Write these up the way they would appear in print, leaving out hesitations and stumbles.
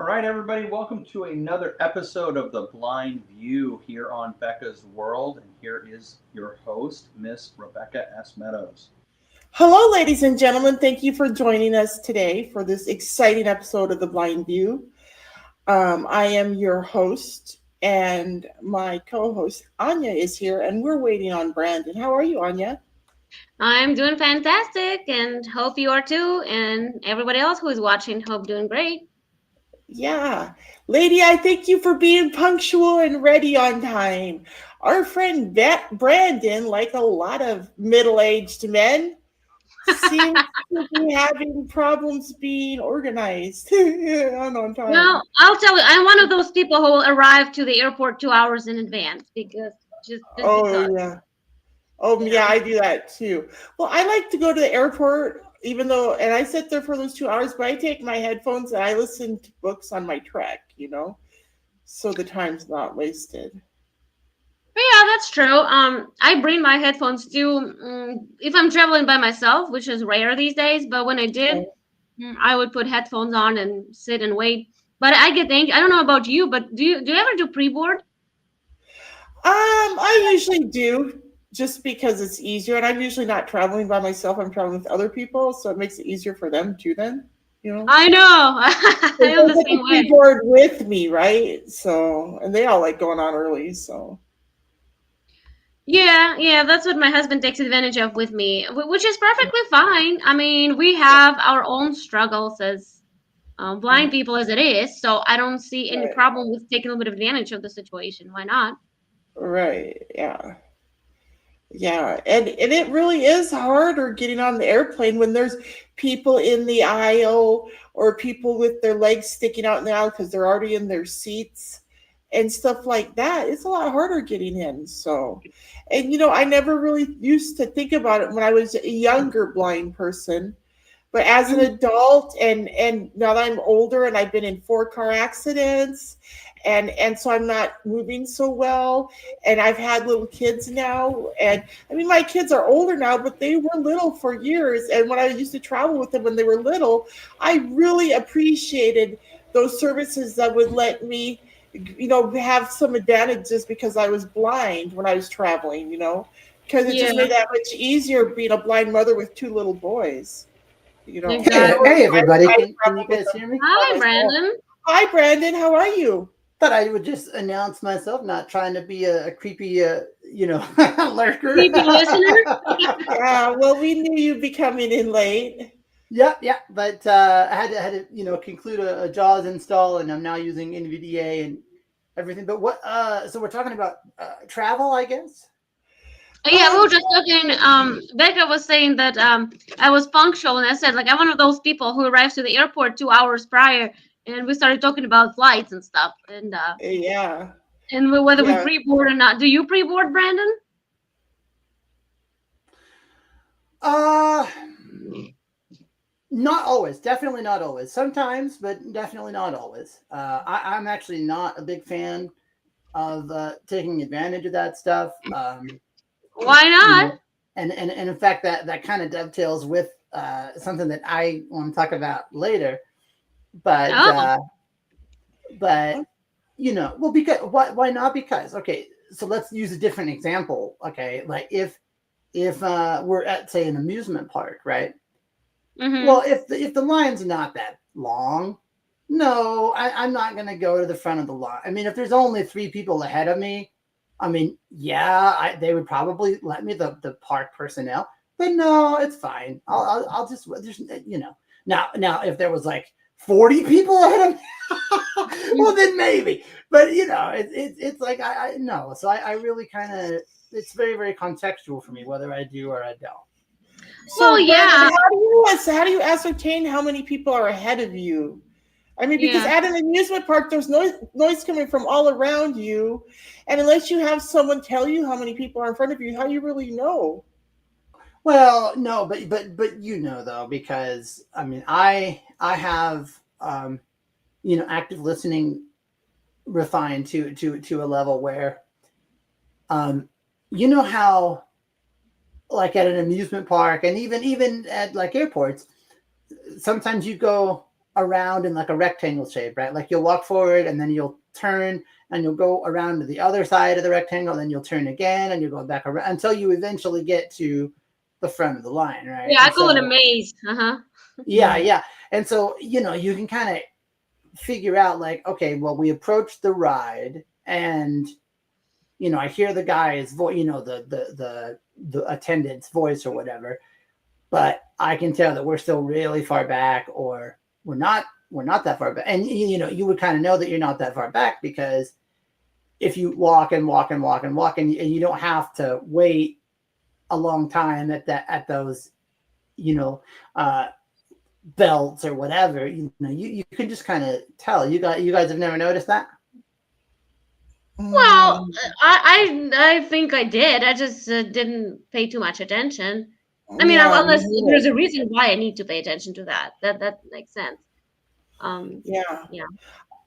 All right, everybody, welcome to another episode of The Blind View here on Becca's World. And here is your host, Miss Rebecca S. Meadows. Hello, ladies and gentlemen. Thank you for joining us today for this exciting episode of The Blind View. I am your host, and my co host, Anya, is here, and we're waiting on Brandon. How are you, Anya? I'm doing fantastic and hope you are too. And everybody else who is watching, hope doing great. Yeah. Lady, I thank you for being punctual and ready on time. Our friend Brandon, like a lot of middle aged men, seems to be having problems being organized and on time. Well, I'll tell you, I'm one of those people who will arrive to the airport 2 hours in advance because just Oh, because, yeah. Oh, you yeah, know. I do that too. Well, I like to go to the airport, even though, and I sit there for those 2 hours, but I take my headphones and I listen to books on my trek, so the time's not wasted. But yeah, that's true. I bring my headphones too. If I'm traveling by myself, which is rare these days, but when I did, Okay. I would put headphones on and sit and wait. But I get anxious. I don't know about you, but do you ever do pre-board? I usually do just because it's easier, and I'm usually not traveling by myself. I'm traveling with other people, so it makes it easier for them too. Then. I know. I They am don't the get same to way. be board with me, right? So, and they all like going on early, so. Yeah, yeah, that's what my husband takes advantage of with me, which is perfectly fine. I mean, we have our own struggles as blind Mhm. people as it is, so I don't see any Right, problem with taking a little bit of advantage of the situation. Why not? right, yeah. Yeah, and it really is harder getting on the airplane when there's people in the aisle or people with their legs sticking out in the aisle because they're already in their seats and stuff like that. It's a lot harder getting in. So, and I never really used to think about it when I was a younger blind person. But as an Mhm. adult, and now that I'm older and I've been in 4 car accidents, and so I'm not moving so well, and I've had little kids now, and I mean my kids are older now, but they were little for years, and when I used to travel with them when they were little, I really appreciated those services that would let me have some advantages because I was blind when I was traveling, because it Yeah, just made that much easier being a blind mother with 2 little boys. Hey, exactly. Or hey, everybody! I Can you traveled with guys them hear me? by Hi, myself. Brandon. Hi, Brandon. How are you? Thought I would just announce myself, not trying to be a creepy, lurker. Creepy listener. Yeah. Well, we knew you'd be coming in late. Yep, yeah. But I had to conclude a JAWS install, and I'm now using NVDA and everything. But what? So we're talking about travel, I guess. Yeah, we were just Yeah. talking. Becca was saying that I was punctual, and I said like I'm one of those people who arrives to the airport 2 hours prior, and we started talking about flights and stuff, Yeah. and whether we Yeah. pre-board or not. Do you pre-board, Brandon? Uh Not always. Definitely not always. Sometimes, but definitely not always. I'm actually not a big fan of taking advantage of that stuff. Why You not? know, and in fact, that kind of dovetails with something that I want to talk about later. But Oh, but well, because why not? Because okay, so let's use a different example. Okay, like if we're at say an amusement park, right? Well, mm-hmm. if the line's not that long, no, I'm not gonna go to the front of the line. I mean, if there's only 3 people ahead of me, I mean, yeah, they would probably let me the park personnel, but no, it's fine. I'll just there's now if there was like 40 people ahead of me, well then maybe, but it's like I no, so I really kind of it's very very contextual for me whether I do or I don't. Well, So, Brandon, yeah, how do you ascertain how many people are ahead of you? I mean, because yeah. at an amusement park, there's noise coming from all around you, and unless you have someone tell you how many people are in front of you, how do you really know? Well, no, but though, because I mean, I have active listening refined to a level where how like at an amusement park and even at like airports, sometimes you go around in like a rectangle shape, right? Like you'll walk forward and then you'll turn and you'll go around to the other side of the rectangle, then you'll turn again and you'll go back around until you eventually get to the front of the line, right? Yeah, I And call it a so, maze. yeah. And so, you can kind of figure out like, okay, well, we approach the ride and I hear the guy's voice, the attendant's voice or whatever, but I can tell that we're still really far back or we're not that far back. And you would kind of know that you're not that far back because if you walk and walk and walk and walk and you don't have to wait a long time at those belts or whatever, you can just kind of tell. You guys have never noticed that? Well, I think I did. I just didn't pay too much attention. I mean, Yeah, unless there's a reason why I need to pay attention to that. That makes sense. yeah. Yeah.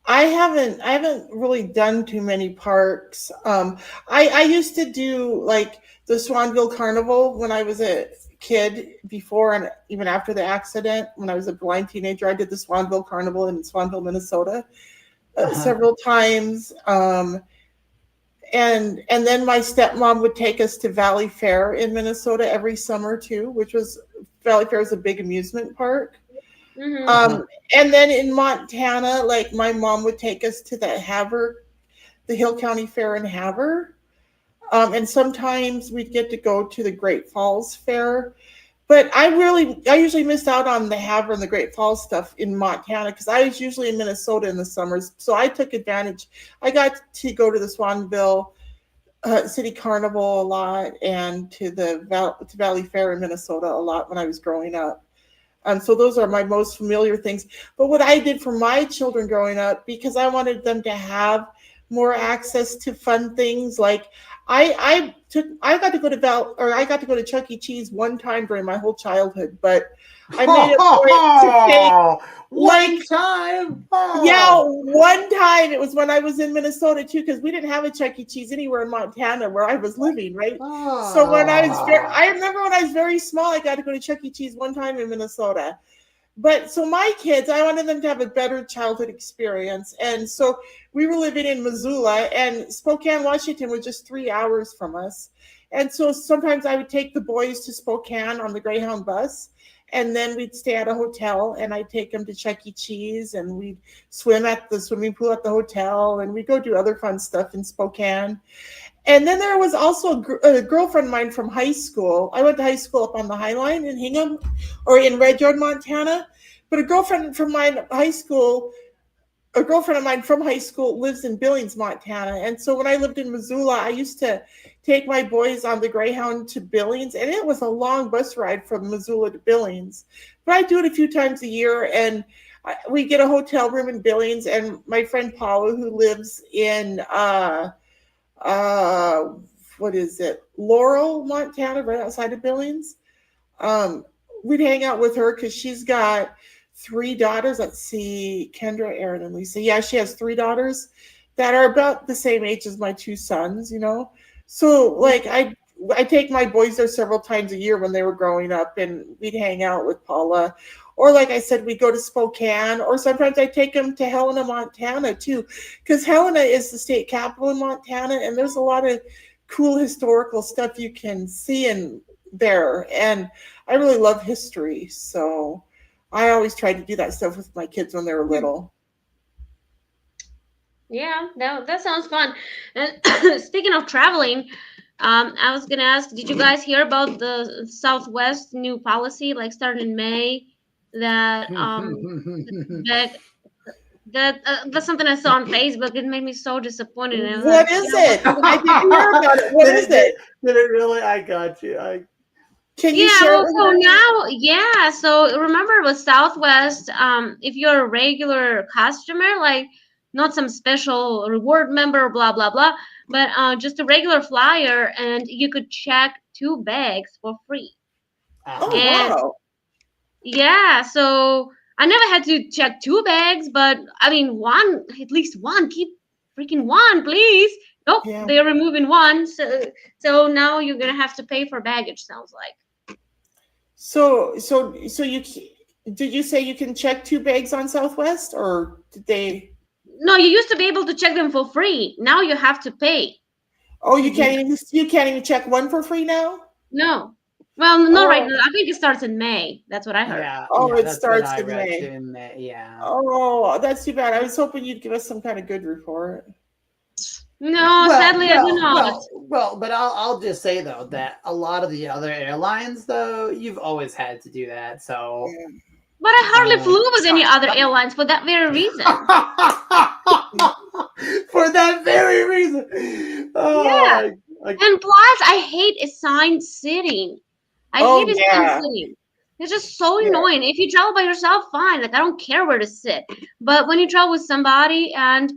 I haven't really done too many parks. I used to do like the Swanville Carnival when I was a kid before and even after the accident. When I was a blind teenager, I did the Swanville Carnival in Swanville, Minnesota, several times. And then my stepmom would take us to Valley Fair in Minnesota every summer too, which was Valley Fair is a big amusement park. Mm-hmm. And then in Montana, like my mom would take us to the Hill County Fair in Havre. And sometimes we'd get to go to the Great Falls Fair. But I usually missed out on the Havre and the Great Falls stuff in Montana because I was usually in Minnesota in the summers. So I took advantage. I got to go to the Swanville City Carnival a lot and to to Valley Fair in Minnesota a lot when I was growing up. So those are my most familiar things. But what I did for my children growing up, because I wanted them to have more access to fun things, like I got to go to Chuck E. Cheese one time during my whole childhood, but I made it to take one time. yeah, one time. It was when I was in Minnesota too, because we didn't have a Chuck E. Cheese anywhere in Montana where I was living, right? So I remember when I was very small, I got to go to Chuck E. Cheese one time in Minnesota. But so my kids, I wanted them to have a better childhood experience. And so we were living in Missoula, and Spokane, Washington was just 3 hours from us. And so sometimes I would take the boys to Spokane on the Greyhound bus, and then we'd stay at a hotel, and I'd take them to Chuck E. Cheese, and we'd swim at the swimming pool at the hotel, and we'd go do other fun stuff in Spokane. And then there was also a girlfriend of mine from high school. I went to high school up on the High Line in Hingham or in Red Yard, Montana. But a girlfriend of mine from high school lives in Billings, Montana. And so when I lived in Missoula, I used to take my boys on the Greyhound to Billings. And it was a long bus ride from Missoula to Billings. But I do it a few times a year. And we get a hotel room in Billings. And my friend Paula, who lives in what is it, Laurel, Montana, right outside of Billings. We'd hang out with her because she's got 3 daughters. Let's see, Kendra, Aaron, and Lisa. Yeah, she has 3 daughters that are about the same age as my 2 sons, So like I take my boys there several times a year when they were growing up, and we'd hang out with Paula. Or like I said, we go to Spokane, or sometimes I take them to Helena, Montana too, because Helena is the state capital in Montana, and there's a lot of cool historical stuff you can see in there. And I really love history, so I always tried to do that stuff with my kids when they were little. Yeah, that sounds fun. And speaking of traveling, I was gonna ask, did you guys hear about the Southwest new policy, like starting in May, that that's something I saw on Facebook. It made me so disappointed. And I was What like, is it? I didn't hear about it. What is it? Did it really? I got you. Can you yeah, share well, it with so me? now, yeah, so remember with Southwest, if you're a regular customer, like not some special reward member, blah blah blah, but just a regular flyer, and you could check 2 bags for free. Oh, And wow. yeah, so I never had to check 2 bags, but I mean one, at least one, keep freaking one, please. Nope, Yeah. they're removing one, so now you're gonna have to pay for baggage. Sounds like. So Did you say you can check 2 bags on Southwest, or did they? No, you used to be able to check them for free. Now you have to pay. Oh, you can't even check one for free now. No. Well, not right Oh, now. I think it starts in May. That's what I heard. Yeah, oh, yeah, it that's what starts I in read May. too. Yeah. Oh, that's too bad. I was hoping you'd give us some kind of good report. No, Well, sadly, I do well, not. well, well, but I'll just say though that a lot of the other airlines though, you've always had to do that. So Yeah. But I hardly um, flew with any other airlines for that very reason. for that very reason. Yeah. Oh, And plus, I hate assigned sitting. I hate Oh assigned yeah, sitting. It's just so yeah. annoying. If you travel by yourself, fine. Like I don't care where to sit. But when you travel with somebody and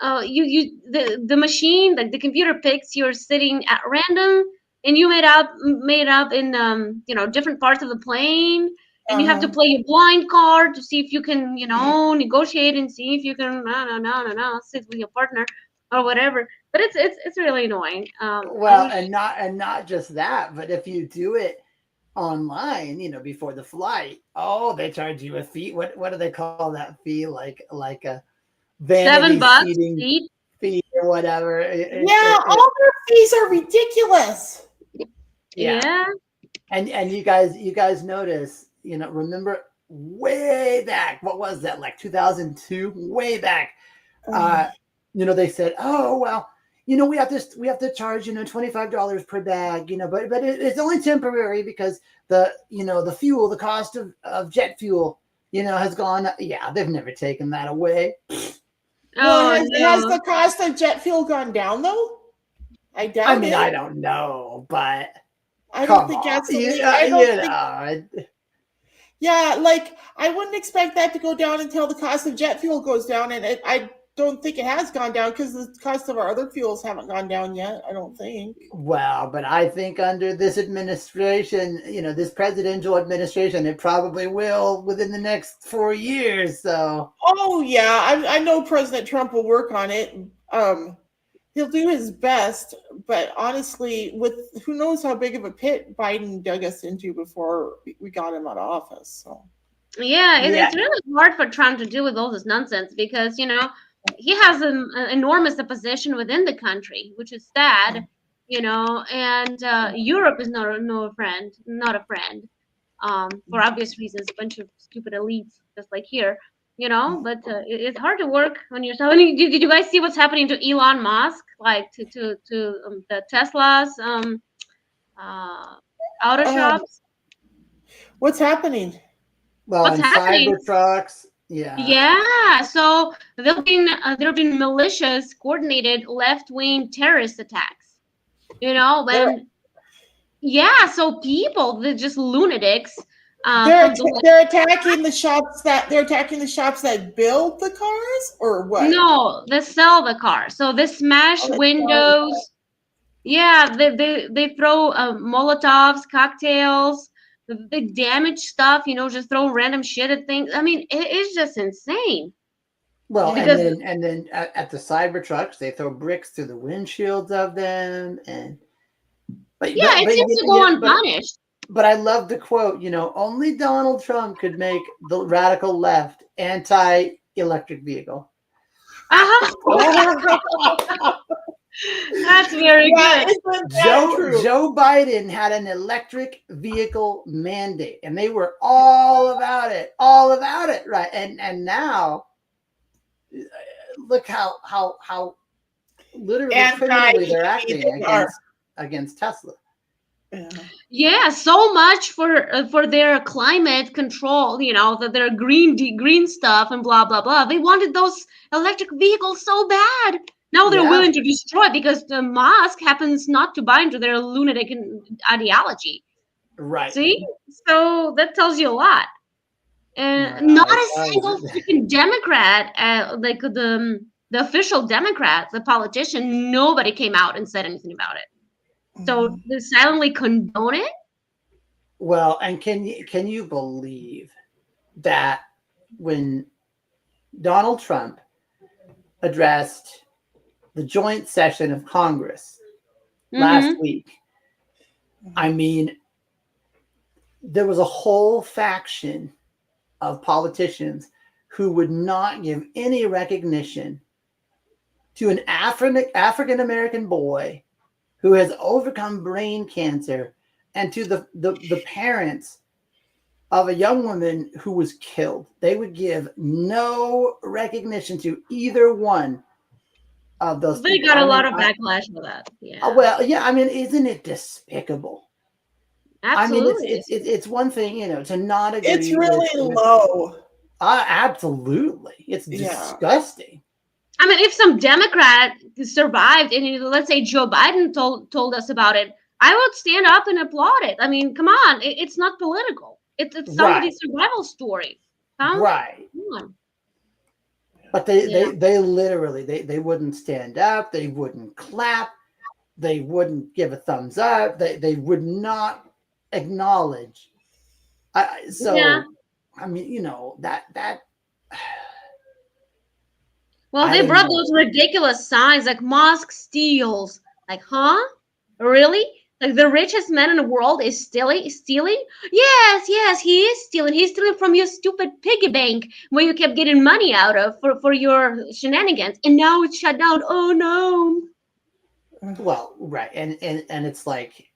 the machine, like the computer picks you're sitting at random, and you made up in different parts of the plane, and you have to Uh-huh. play your blind card to see if you can negotiate and see if you can no sit with your partner or whatever. But it's really annoying. I well, wish. and not just that, but if you do it online, before the flight, oh, they charge you a fee. What do they call that fee? Like a Seven vanity bucks seating seat. fee or whatever. Yeah, all their fees are ridiculous. Yeah, Yeah. and you guys notice, remember way back, what was that, like 2002, way back, Uh, uh they said, oh well, we have to charge $25 per bag, but it's only temporary because the fuel, the cost of jet fuel, has gone up. Yeah, they've never taken that away. well, Oh has no. the cost of jet fuel gone down though? I I doubt mean, it. I don't know, but I don't come think on, gasoline. I don't think. know. Yeah, like I wouldn't expect that to go down until the cost of jet fuel goes down, and I don't think it has gone down because the cost of our other fuels haven't gone down yet. I don't think. Well, but I think under this administration, this presidential administration, it probably will within the next 4 years. So, Oh yeah, I know President Trump will work on it. He'll do his best, but honestly, with who knows how big of a pit Biden dug us into before we got him out of office. So Yeah, yeah, it's really hard for Trump to deal with all this nonsense because he has an enormous opposition within the country, which is sad. And Europe is not a friend, for obvious reasons. A bunch of stupid elites, just like here. But it's hard to work on yourself. I mean, did you guys see what's happening to Elon Musk, like to the Tesla's uh, auto um, shops? what's happening? well, What's and happening? Cybertrucks, yeah. Yeah, so there have been militias coordinated left-wing terrorist attacks. They're When yeah, so people, they're just lunatics they're from the att- they're attacking the shops that build the cars, or what? no, they sell the car. So they smash Oh, they sell the car. windows. Yeah, they throw Molotovs, cocktails. They damage stuff. Just throw random shit at things. I mean, it's just insane Well, and because Yeah. then and then at the Cybertrucks, they throw bricks through the windshields of them, and but yeah, but it but seems to go unpunished. but I love the quote. Only Donald Trump could make the radical left anti-electric vehicle. Uh-huh. That's very Yeah, good. isn't that Joe true? Joe Biden had an electric vehicle mandate, and they were all about it, right? And now, look how literally criminally they're Anti-EV acting they are. against Tesla. Yeah. Yeah, so much for their climate control. That their green stuff and blah blah blah. They wanted those electric vehicles so bad. Now they're Yeah, willing to destroy because the Musk happens not to buy into their lunatic ideology. right. See, so that tells you a lot. And Well, not it a single does. freaking Democrat, like the official Democrat, the politician, nobody came out and said anything about it. So Mhm. they silently condone it. Well, and can you believe that when Donald Trump addressed the joint session of Congress last Mm-hmm. week, I mean, there was a whole faction of politicians who would not give any recognition to an African American boy who has overcome brain cancer, and to the parents of a young woman who was killed. They would give no recognition to either one of those They people. got a lot of backlash for that. Yeah. Well, yeah, I mean, isn't it despicable? Absolutely. I mean, it's one thing, to not agree. It's really low. Absolutely. It's disgusting. I mean, if some Democrat survived and let's say Joe Biden told us about it, I would stand up and applaud it. I mean, come on, it's not political. It's somebody's survival story. Right. Come on. But they literally they wouldn't stand up, they wouldn't clap, they wouldn't give a thumbs up, they would not acknowledge. I mean, that. Well, they brought those ridiculous signs like mosque steals. Like, huh? Really? Like the richest man in the world is stealing? Yes, he is stealing. He's stealing from your stupid piggy bank where you kept getting money out of for your shenanigans. And now it's shut down. Oh no. Well, right. And it's like,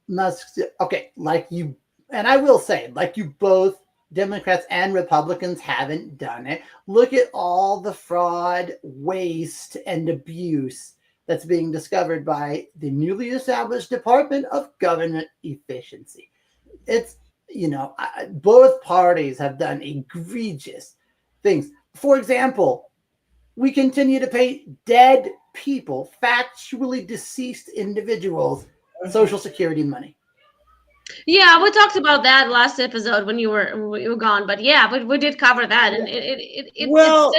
Musk, okay, like you, and I will say, like you both, Democrats and Republicans, haven't done it. Look at all the fraud, waste, and abuse that's being discovered by the newly established Department of Government Efficiency. It's, both parties have done egregious things. For example, we continue to pay dead people, factually deceased individuals, Social Security money. Yeah, we talked about that last episode when you were gone, but yeah, we did cover that, and it's still.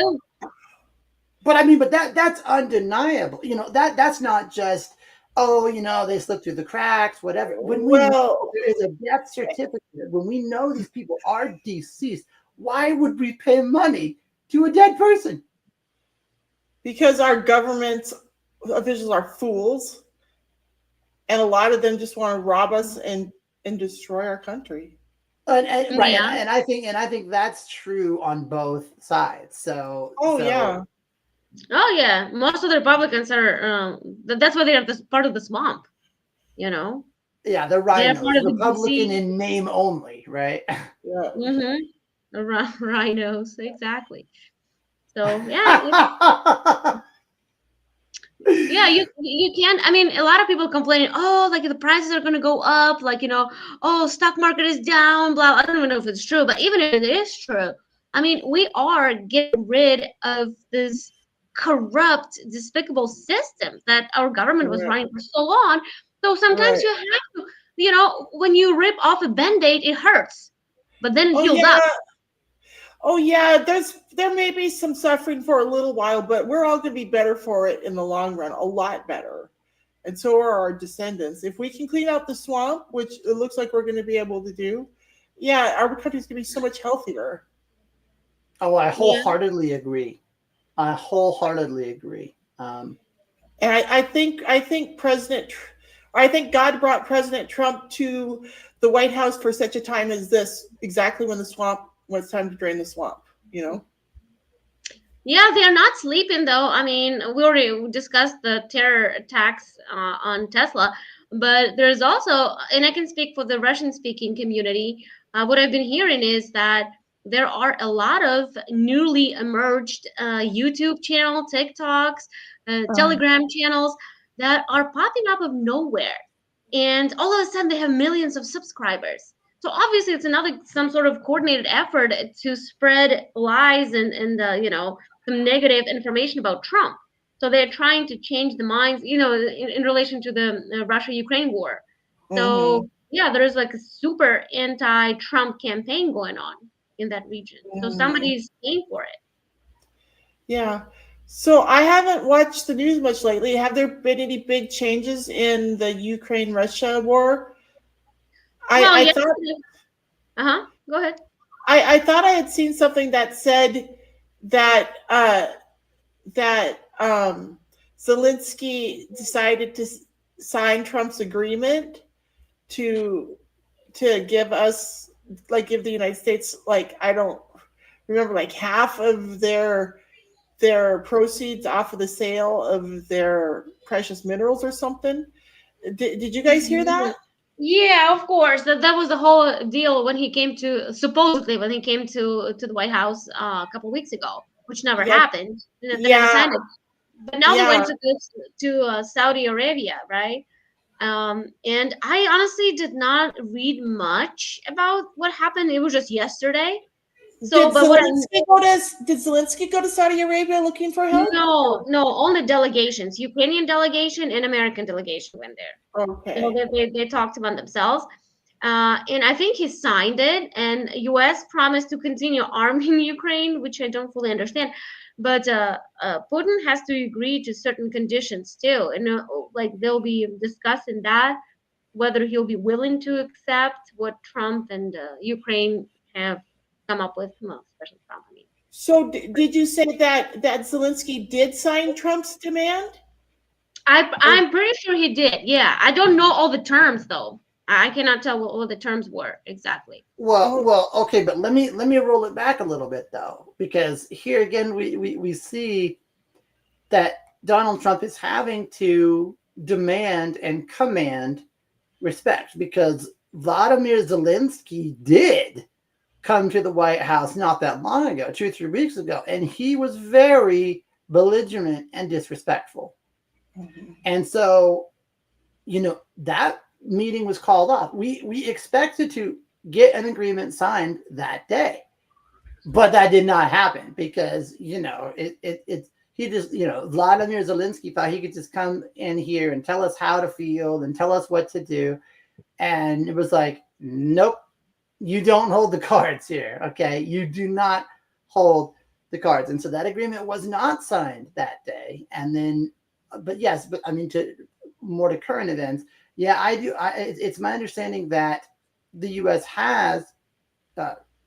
But I mean, but that's undeniable. That's not just they slip through the cracks, whatever. When we know there is a death certificate, when we know these people are deceased, why would we pay money to a dead person? Because our government officials are fools, and a lot of them just want to rob us and destroy our country. Right, and I think that's true on both sides. So. Yeah. Oh yeah, most of the Republicans are. That's why they're part of the swamp. Yeah, the rhinos, part of the Republican in name only, right? Yeah. Mm-hmm. Rhinos, exactly. So yeah. Yeah, you can't. I mean, a lot of people complaining, oh, like the prices are going to go up, like, oh, stock market is down, blah. I don't even know if it's true, but even if it is true, I mean, we are getting rid of this corrupt, despicable system that our government was running for so long. So sometimes you have to, when you rip off a Band-Aid, it hurts, but then it heals up. Oh yeah, there may be some suffering for a little while, but we're all going to be better for it in the long run, a lot better. And so are our descendants. If we can clean out the swamp, which it looks like we're going to be able to do, our country's going to be so much healthier. Oh, I wholeheartedly agree. And I think God brought President Trump to the White House for such a time as this, exactly when it's time to drain the swamp, Yeah, they're not sleeping though. I mean, we already discussed the terror attacks on Tesla, but there's also, and I can speak for the Russian-speaking community, what I've been hearing is that there are a lot of newly emerged YouTube channel, TikToks, Telegram channels that are popping up of nowhere. And all of a sudden they have millions of subscribers. So obviously it's some sort of coordinated effort to spread lies and some negative information about Trump. So they're trying to change the minds, in relation to the Russia-Ukraine war. So there's like a super anti-Trump campaign going on in that region. So somebody's paying for it. Yeah. So I haven't watched the news much lately. Have there been any big changes in the Ukraine-Russia war? I thought. Go ahead. I thought I had seen something that said that Zelensky decided to sign Trump's agreement to give us like give the United States, like, I don't remember, like half of their proceeds off of the sale of their precious minerals or something. Did you guys hear that? Yeah, of course. That was the whole deal when he came to supposedly when he came to the White House a couple weeks ago, which never Yeah, happened. They never yeah, signed it. But now they yeah. went to Saudi Arabia, right? And I honestly did not read much about what happened. It was just yesterday. So, Did but what I Zelensky go to Saudi Arabia looking for help? no, only delegations, Ukrainian delegation and American delegation went there. So Okay. they talked among themselves. And I think he signed it, and U.S. promised to continue arming Ukraine, which I don't fully understand. But Putin has to agree to certain conditions too, and like they'll be discussing that whether he'll be willing to accept what Trump and Ukraine have come up with. Well, especially Trump, I mean. So did you say that Zelensky did sign Trump's demand? Or I'm pretty sure he did. Yeah, I don't know all the terms though. I cannot tell what all the terms were exactly. oh, Well, okay, but let me roll it back a little bit though, because here again we see that Donald Trump is having to demand and command respect, because Vladimir Zelensky did come to the White House not that long ago, 2 or 3 weeks ago, and he was very belligerent and disrespectful. And so, that meeting was called off. We expected to get an agreement signed that day, but that did not happen because he just Vladimir Zelensky thought he could just come in here and tell us how to feel and tell us what to do, and it was like, nope, you don't hold the cards here. Okay, you do not hold the cards, and so that agreement was not signed that day. And then, but I mean, to current events, yeah, I do. It's my understanding that the U.S. has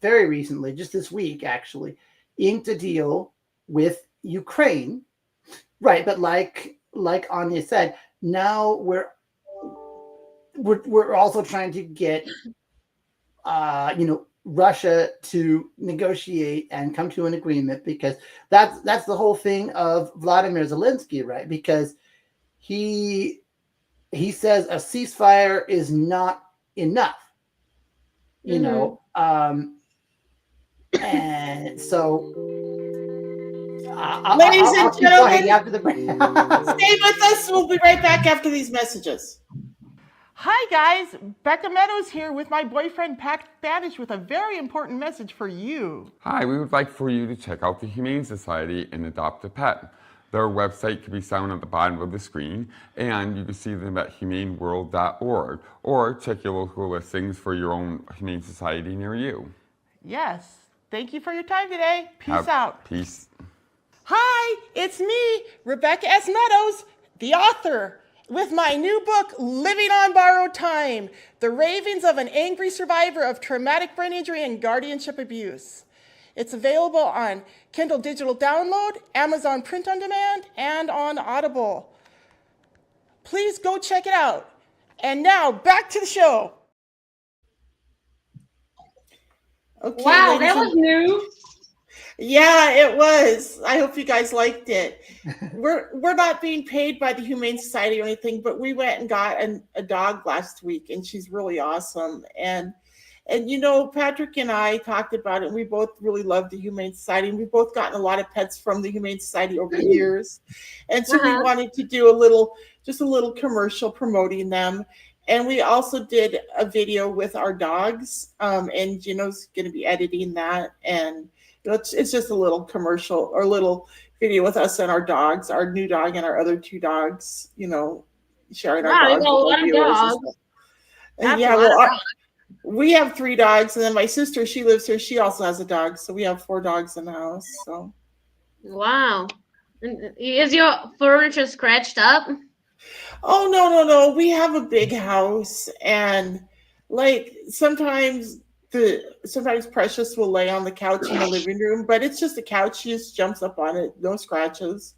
very recently, just this week actually, inked a deal with Ukraine, right? But like Anya said, now we're also trying to get Russia to negotiate and come to an agreement, because that's the whole thing of Vladimir Zelensky, right? Because he says a ceasefire is not enough, and so ladies and I'll keep talking gentlemen, after the break. stay with us. We'll be right back after these messages. Hi guys, Becca Meadows here with my boyfriend Pat Banish with a very important message for you. Hi, we would like for you to check out the Humane Society and adopt a pet. Their website can be found at the bottom of the screen, and you can see them at humaneworld.org, or check your local listings for your own Humane Society near you. Yes, thank you for your time today. Peace out. Peace. Hi, it's me, Rebecca S. Meadows, the author, with my new book, Living on Borrowed Time, The Ravings of an Angry Survivor of Traumatic Brain Injury and Guardianship Abuse. It's available on Kindle Digital Download, Amazon Print on Demand, and on Audible. Please go check it out. And now, back to the show. Okay, Wow, that was new. Yeah, it was. I hope you guys liked it. We're not being paid by the Humane Society or anything, but we went and got a dog last week, and she's really awesome. And Patrick and I talked about it, and we both really love the Humane Society, and we've both gotten a lot of pets from the Humane Society over the years. And so we wanted to do a little commercial promoting them. And we also did a video with our dogs, and Gino's going to be editing that. And it's just a little commercial or a little video with us and our dogs, our new dog and our other two dogs, sharing our dogs. Wow, a lot of dogs. And yeah, well, we have 3 dogs, and then my sister, she lives here. She also has a dog, so we have 4 dogs in the house. So, wow, is your furniture scratched up? oh no, we have a big house, and like sometimes Precious will lay on the couch in the living room, but it's just a couch. She just jumps up on it, no scratches.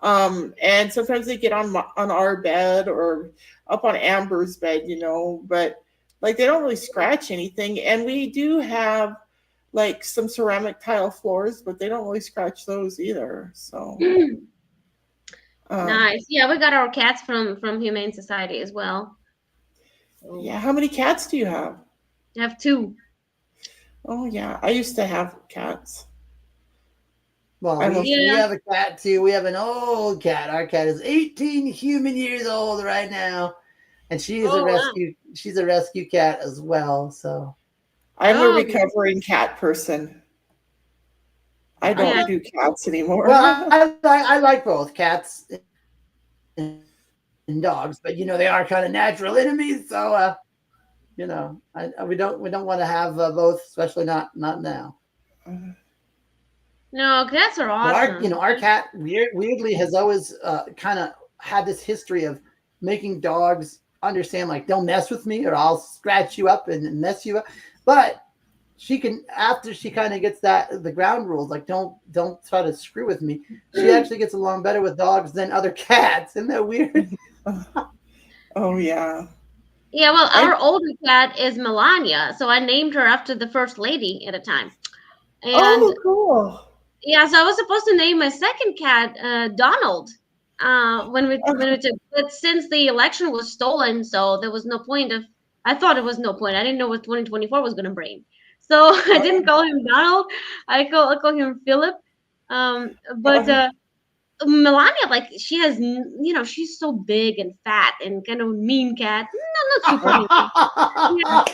And sometimes they get on our bed or up on Amber's bed, but Like they don't really scratch anything. And we do have like some ceramic tile floors, but they don't really scratch those either. So Nice. Yeah, we got our cats from Humane Society as well. So yeah, how many cats do you have? I have 2. Oh yeah, I used to have cats. Well, I we, love we Yeah. have a cat too. We have an old cat. Our cat is 18 human years old right now, and she is a Oh wow. rescue. She's a rescue cat as well. So I'm a Oh recovering cat person. I yeah. don't do cats anymore. well, I like both cats and dogs, but they are kind of natural enemies. So we don't want to have both, especially not now. No, cats are But awesome. our cat weirdly has always kind of had this history of making dogs understand, like, don't mess with me or I'll scratch you up and mess you up. But she can, after she kind of gets the ground rules, like don't try to screw with me. She actually gets along better with dogs than other cats. Isn't that weird? Oh yeah. Yeah, well, I our older cat is Melania, so I named her after the first lady at a time. And oh cool. yeah, so I was supposed to name my second cat Donald. When we took, but since the election was stolen, so there was no point of. I thought it was no point. I didn't know what 2024 was going to bring, so I didn't call him Donald. I call him Philip. But Melania, like she has, she's so big and fat and kind of mean cat. No, not super mean. Yeah.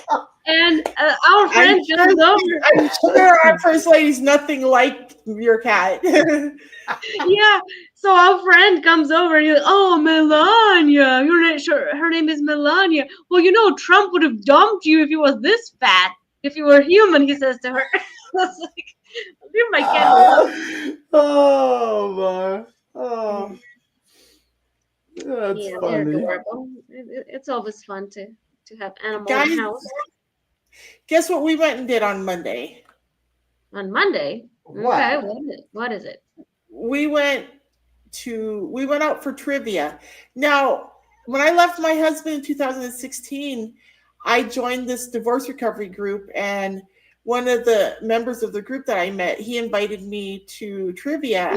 And our I'm friend sure, comes over. I'm sure our first lady's nothing like your cat. Yeah. So our friend comes over and he's like, "Oh, Melania, her name is Melania. Well, Trump would have dumped you if he was this fat. If you were human," he says to her. I was like, "Leave my cat alone." Oh my! Oh, that's Yeah, they're funny. adorable. It's always fun to have animal in Guys, the house. guess what we went and did on Monday? On Monday. Okay, What? what is it? We went out for trivia. Now, when I left my husband in 2016, I joined this divorce recovery group, and one of the members of the group that I met, he invited me to trivia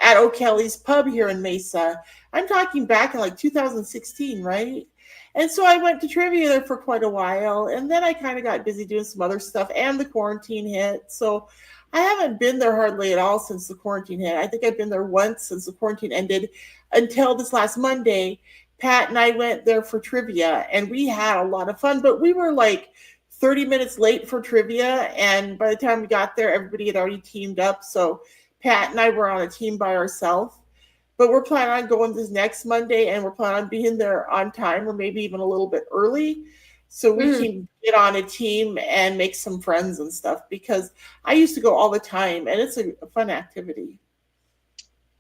at O'Kelly's pub here in Mesa. I'm talking back in like 2016, right? And so I went to trivia there for quite a while, and then I kind of got busy doing some other stuff, and the quarantine hit. So I haven't been there hardly at all since the quarantine hit. I think I've been there once since the quarantine ended until this last Monday. Pat and I went there for trivia, and we had a lot of fun, but we were like 30 minutes late for trivia. And by the time we got there, everybody had already teamed up. So Pat and I were on a team by ourselves. But we're planning on going this next Monday, and we're planning on being there on time or maybe even a little bit early so we can get on a team and make some friends and stuff, because I used to go all the time and it's a fun activity.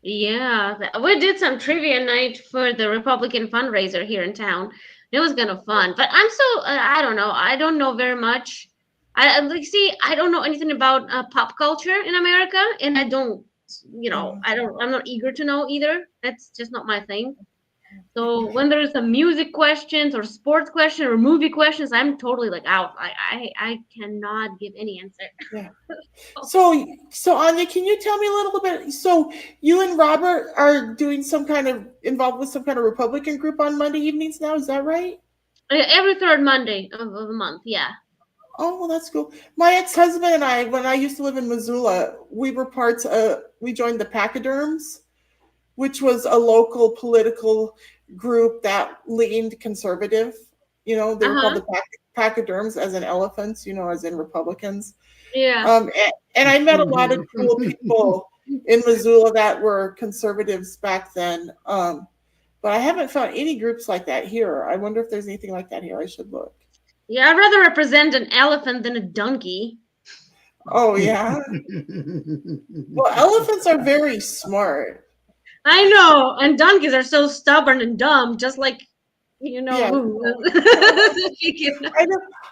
Yeah, we did some trivia night for the Republican fundraiser here in town. It was kind of fun, but I'm so I don't know. I don't know very much. I don't know anything about pop culture in America, and I don't, I'm not eager to know either. That's just not my thing. So when there's some music questions or sports questions or movie questions, I'm totally like out. I cannot give any answer. Yeah. So Anya, can you tell me a little bit? So you and Robert are doing involved with some kind of Republican group on Monday evenings now, is that right? Every third Monday of the month, yeah. Oh, well, that's cool. My ex-husband and I, when I used to live in Missoula, we joined the Pachyderms, which was a local political group that leaned conservative. They were called the Pachyderms, as in elephants, as in Republicans. Yeah. And I met a lot of cool people in Missoula that were conservatives back then. But I haven't found any groups like that here. I wonder if there's anything like that here. I should look. Yeah, I'd rather represent an elephant than a donkey. Oh, yeah. Well, elephants are very smart. I know, and donkeys are so stubborn and dumb, just like who. I know.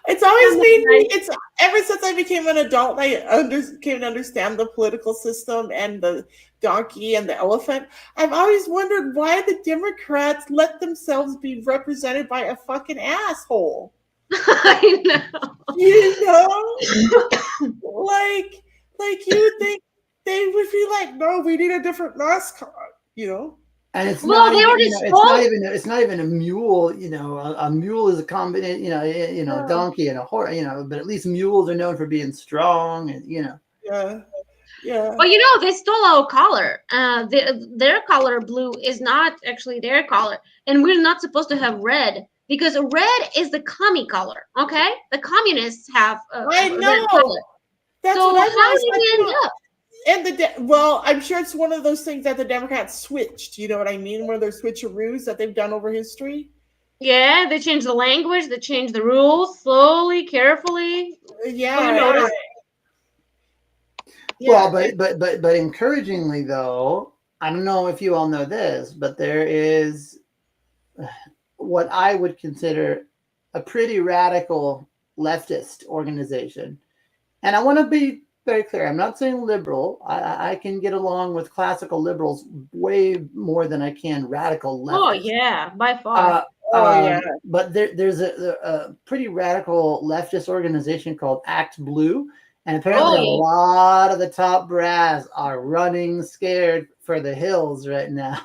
It's always made me. It's ever since I became an adult, I came to understand the political system and the donkey and the elephant. I've always wondered why the Democrats let themselves be represented by a fucking asshole. I know. You know, like you think they would be like, no, we need a different mascot. You know. And it's Well, not they even, already spoke. it's not even a mule. A mule is a combination, a Yeah. donkey and a horse. But at least mules are known for being strong, and Yeah. Yeah. But they stole our color. Their color blue is not actually their color, and we're not supposed to have red because red is the commie color. Okay, the communists have I red color. know. That's So what I how realized. did I we end thought. up? And well, I'm sure it's one of those things that the Democrats switched. You know what I mean? One of their switcheroos that they've done over history. Yeah, they changed the language, they changed the rules slowly, carefully. Who Yeah. knows? Well, Yeah. but encouragingly though, I don't know if you all know this, but there is what I would consider a pretty radical leftist organization. And I want to be very clear. I'm not saying liberal. I can get along with classical liberals way more than I can radical Oh leftists. yeah, by far. Oh yeah. But there's a pretty radical leftist organization called Act Blue. And apparently Oh a yeah. lot of the top brass are running scared for the hills right now.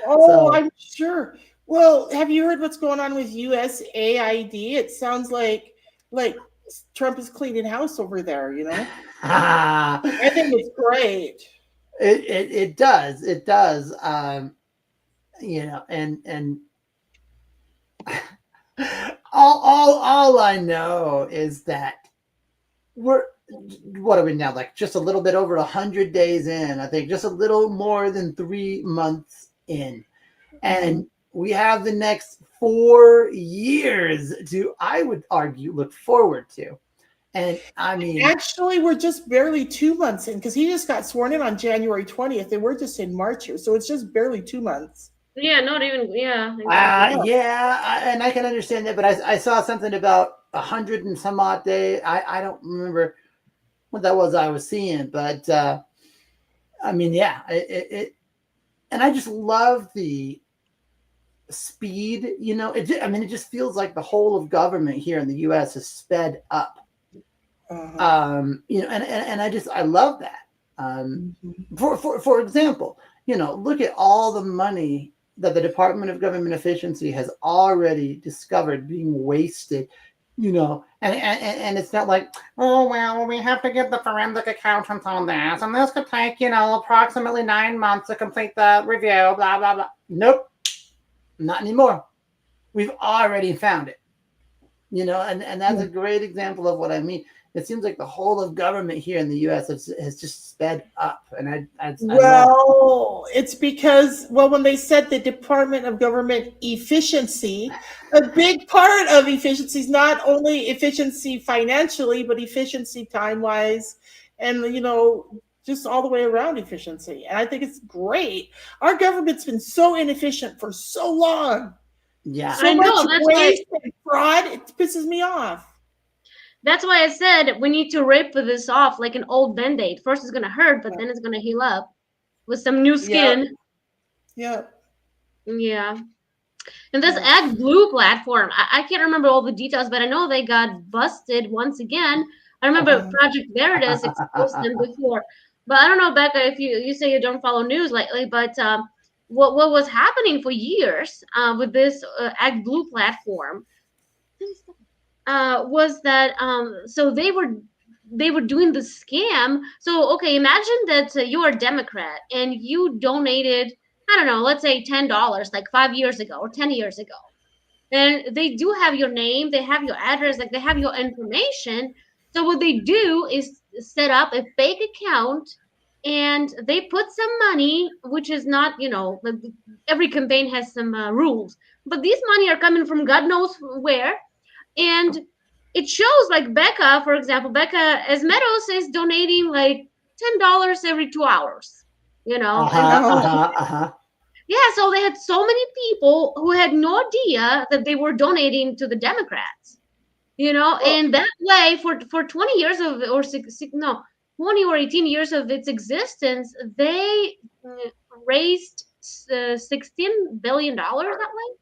Oh, So I'm sure. Well, have you heard what's going on with USAID? It sounds like Trump is cleaning house over there. You know. I think it's great. it does. It does. And all I know is that we're what are we now, like just a little bit over 100 days in, I think, just a little more than 3 months in, and we have the next 4 years to, I would argue, look forward to. And I mean, Actually, we're just barely 2 months in because he just got sworn in on January 20th, and we're just in March here, so it's just barely 2 months. Yeah, not even. Yeah, exactly. and I can understand that, but I saw something about 100 and some odd day. I don't remember what that was I was seeing, but I mean, yeah, and I just love the speed. It just feels like the whole of government here in the U.S. has sped up. And I love that. For example, look at all the money that the Department of Government Efficiency has already discovered being wasted. And it's not like, oh well, we have to get the forensic accountants on this, and this could take approximately 9 months to complete the review. Blah blah blah. Nope, not anymore. We've already found it. And that's a great example of what I mean. It seems like the whole of government here in the U.S. has just sped up, and I Well, it's because, when they said the Department of Government Efficiency, a big part of efficiency is not only efficiency financially, but efficiency time-wise, and just all the way around efficiency. And I think it's great. Our government's been so inefficient for so long. Yeah, So I much know. That's waste and fraud. It pisses me off. That's why I said we need to rip this off like an old band-aid. First it's gonna hurt, but then it's gonna heal up with some new skin. Yeah. Yeah. And this Act Blue platform, I can't remember all the details, but I know they got busted once again. I remember Project Veritas exposed them before. But I don't know, Becca, if you say you don't follow news lately, but what was happening for years with this Act Blue platform was that so they were doing the scam. So okay, imagine that you're a Democrat and you donated, I don't know, let's say $10 like 5 years ago or 10 years ago, and they do have your name, they have your address, like they have your information. So what they do is set up a fake account and they put some money, which is not, every campaign has some rules, but these money are coming from God knows where. And it shows like Becca, for example, Becca as Meadows is donating like $10 every 2 hours, and yeah, so they had so many people who had no idea that they were donating to the Democrats, and that way for 20 years of, or 20 or 18 years of its existence, they raised $16 billion that way.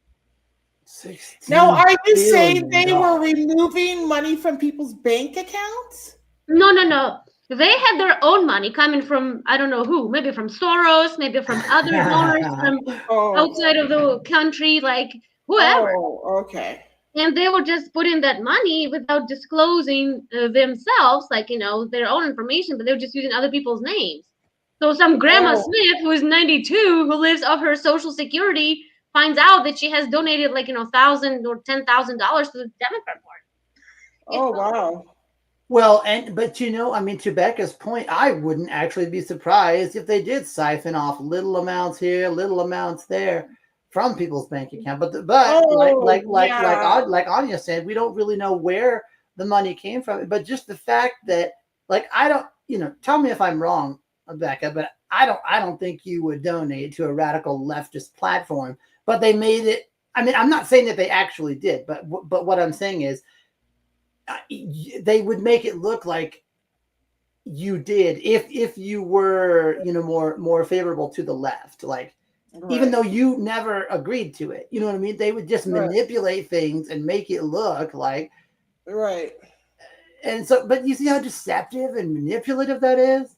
Now, are you saying $16 they billion. were removing money from people's bank accounts? No. They had their own money coming from, I don't know who, maybe from Soros, maybe from other donors from Oh, outside of the country, like whoever. oh, okay. And they were just putting that money without disclosing themselves, like, their own information, but they were just using other people's names. So some Grandma Oh. Smith, who is 92, who lives off her Social Security, finds out that she has donated like, $1,000 or $10,000 to the Democrat Party. Oh, wow. Well, but I mean, to Becca's point, I wouldn't actually be surprised if they did siphon off little amounts here, little amounts there from people's bank account. But like Anya said, we don't really know where the money came from. But just the fact that, like, I don't, tell me if I'm wrong, Becca, but I don't think you would donate to a radical leftist platform. But they made it. I mean, I'm not saying that they actually did, but what I'm saying is, they would make it look like you did if you were more favorable to the left, like even though you never agreed to it, you know what I mean, they would just manipulate things and make it look like and so, but you see how deceptive and manipulative that is.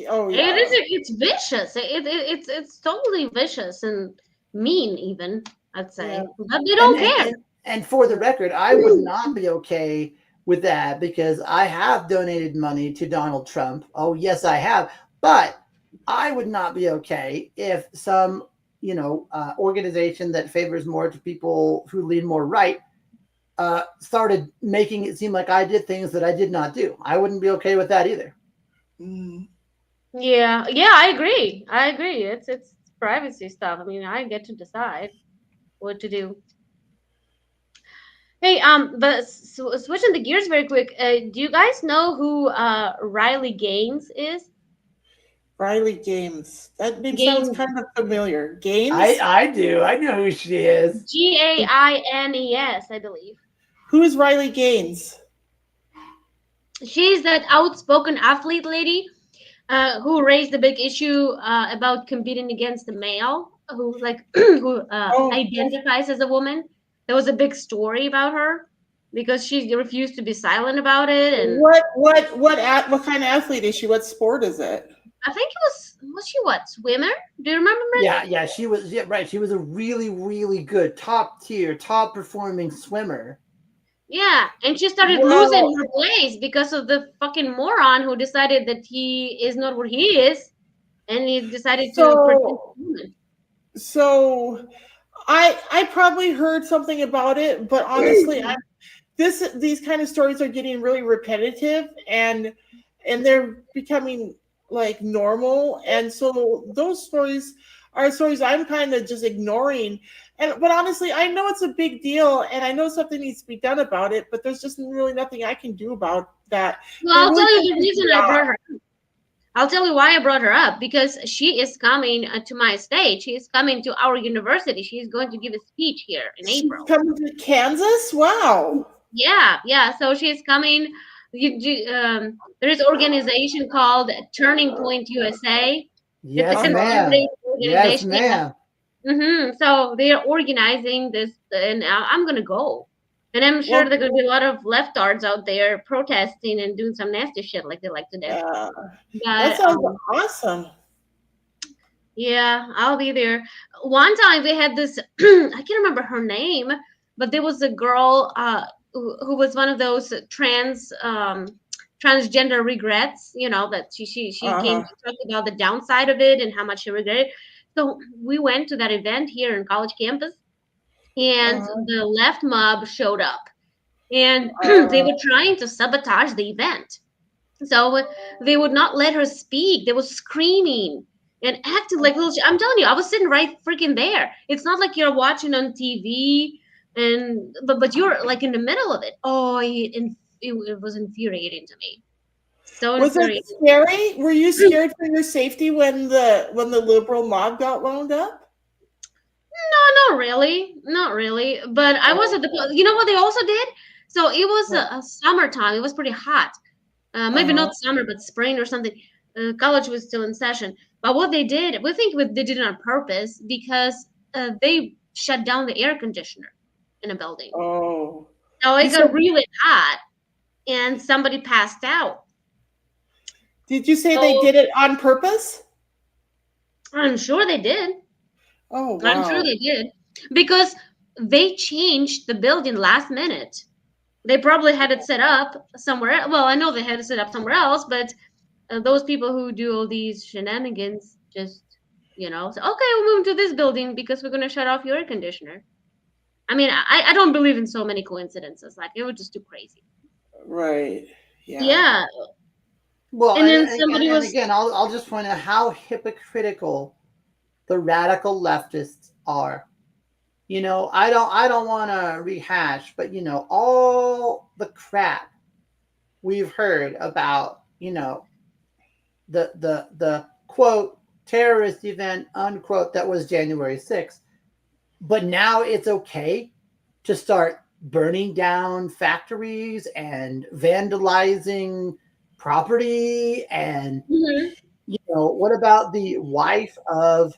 Oh, yeah. It's vicious. It's totally vicious and mean, even, I'd say. But they don't care. And for the record, I would not be okay with that because I have donated money to Donald Trump. Oh, yes, I have. But I would not be okay if some, organization that favors more to people who lean more right started making it seem like I did things that I did not do. I wouldn't be okay with that either. Yeah, I agree. It's privacy stuff. I mean, I get to decide what to do. Hey, but switching the gears very quick, do you guys know who Riley Gaines is? Riley Gaines. That name Gaines. sounds kind of familiar. Gaines? I do. I know who she is. Gaines, I believe. Who is Riley Gaines? She's that outspoken athlete lady who raised the big issue about competing against the male who identifies as a woman. There was a big story about her because she refused to be silent about it. And what kind of athlete is she? What sport is it? I think it was she what, swimmer? Do you remember? Yeah, she was. Yeah, right. She was a really, really good, top tier, top performing swimmer. Yeah, and she started losing her place because of the fucking moron who decided that he is not what he is, and he decided to protect the woman. So, I probably heard something about it, but honestly, these kind of stories are getting really repetitive, and they're becoming like normal, and so those stories are stories I'm kind of just ignoring. But honestly, I know it's a big deal, and I know something needs to be done about it, but there's just really nothing I can do about that. Well, I'll tell you the reason I brought her up. I'll tell you why I brought her up, because she is coming to my state. She is coming to our university. She is going to give a speech here in April. Coming to Kansas? Wow. Yeah. So she's coming. There is an organization called Turning Point USA. Yes, ma'am. Yes, ma'am. So they are organizing this, and I'm gonna go. And I'm sure there are going to be a lot of leftards out there protesting and doing some nasty shit like they like to do. That sounds awesome. Yeah, I'll be there. One time they had this, I can't remember her name, but there was a girl who was one of those transgender regrets, that she came to talk about the downside of it and how much she regretted. So we went to that event here in college campus. And the left mob showed up, and they were trying to sabotage the event. So they would not let her speak. They were screaming and acting like little. I'm telling you, I was sitting right freaking there. It's not like you're watching on TV, but you're like in the middle of it. Oh, it was infuriating to me. So was it scary? Were you scared for your safety when the liberal mob got wound up? No, not really. But I was at the. You know what they also did? So it was a summertime. It was pretty hot. Maybe not summer, but spring or something. College was still in session. But what they did, we think they did it on purpose because they shut down the air conditioner. in a building. Oh. So it You got said- really hot, and somebody passed out. Did you say So- they did it on purpose? I'm sure they did. Oh, wow. I'm sure they did, because they changed the building last minute. They probably had it set up somewhere. Well, I know they had it set up somewhere else, but those people who do all these shenanigans just, say, okay, we'll move to this building because we're going to shut off your air conditioner. I mean, I don't believe in so many coincidences. Like, it was just too crazy. Right. Yeah. Yeah. Well, And then and somebody was- again, I'll just point out how hypocritical the radical leftists are. I don't want to rehash, but all the crap we've heard about, the quote terrorist event unquote that was January 6th. But now it's okay to start burning down factories and vandalizing property. And what about the wife of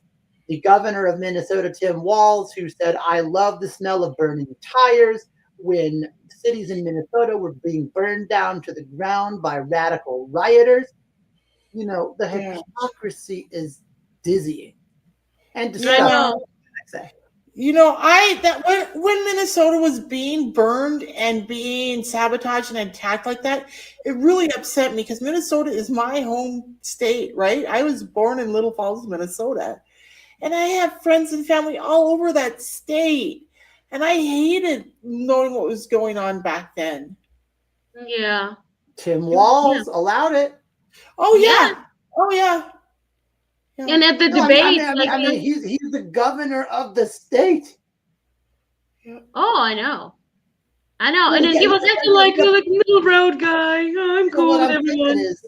the governor of Minnesota, Tim Walz, who said, "I love the smell of burning tires," when cities in Minnesota were being burned down to the ground by radical rioters? The hypocrisy is dizzying and disgusting. I know. When Minnesota was being burned and being sabotaged and attacked like that, it really upset me because Minnesota is my home state, right? I was born in Little Falls, Minnesota, and I have friends and family all over that state, and I hated knowing what was going on back then. Yeah. Tim Walz allowed it. Oh yeah. Oh yeah. And at the No, debate, I mean, he's the governor of the state. Oh, I know. And then Yeah, he was acting like middle road guy. I'm So cool what with I'm everyone. thinking is,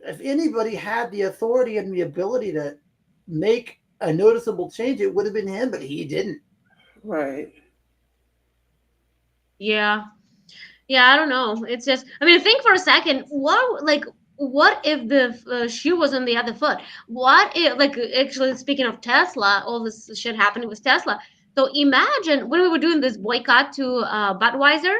if anybody had the authority and the ability to make a noticeable change, it would have been him, but he didn't. Right. Yeah. I don't know. It's just, I mean, think for a second. What if the shoe was on the other foot? What if, actually, speaking of Tesla, all this shit happening with Tesla. So imagine when we were doing this boycott to Budweiser.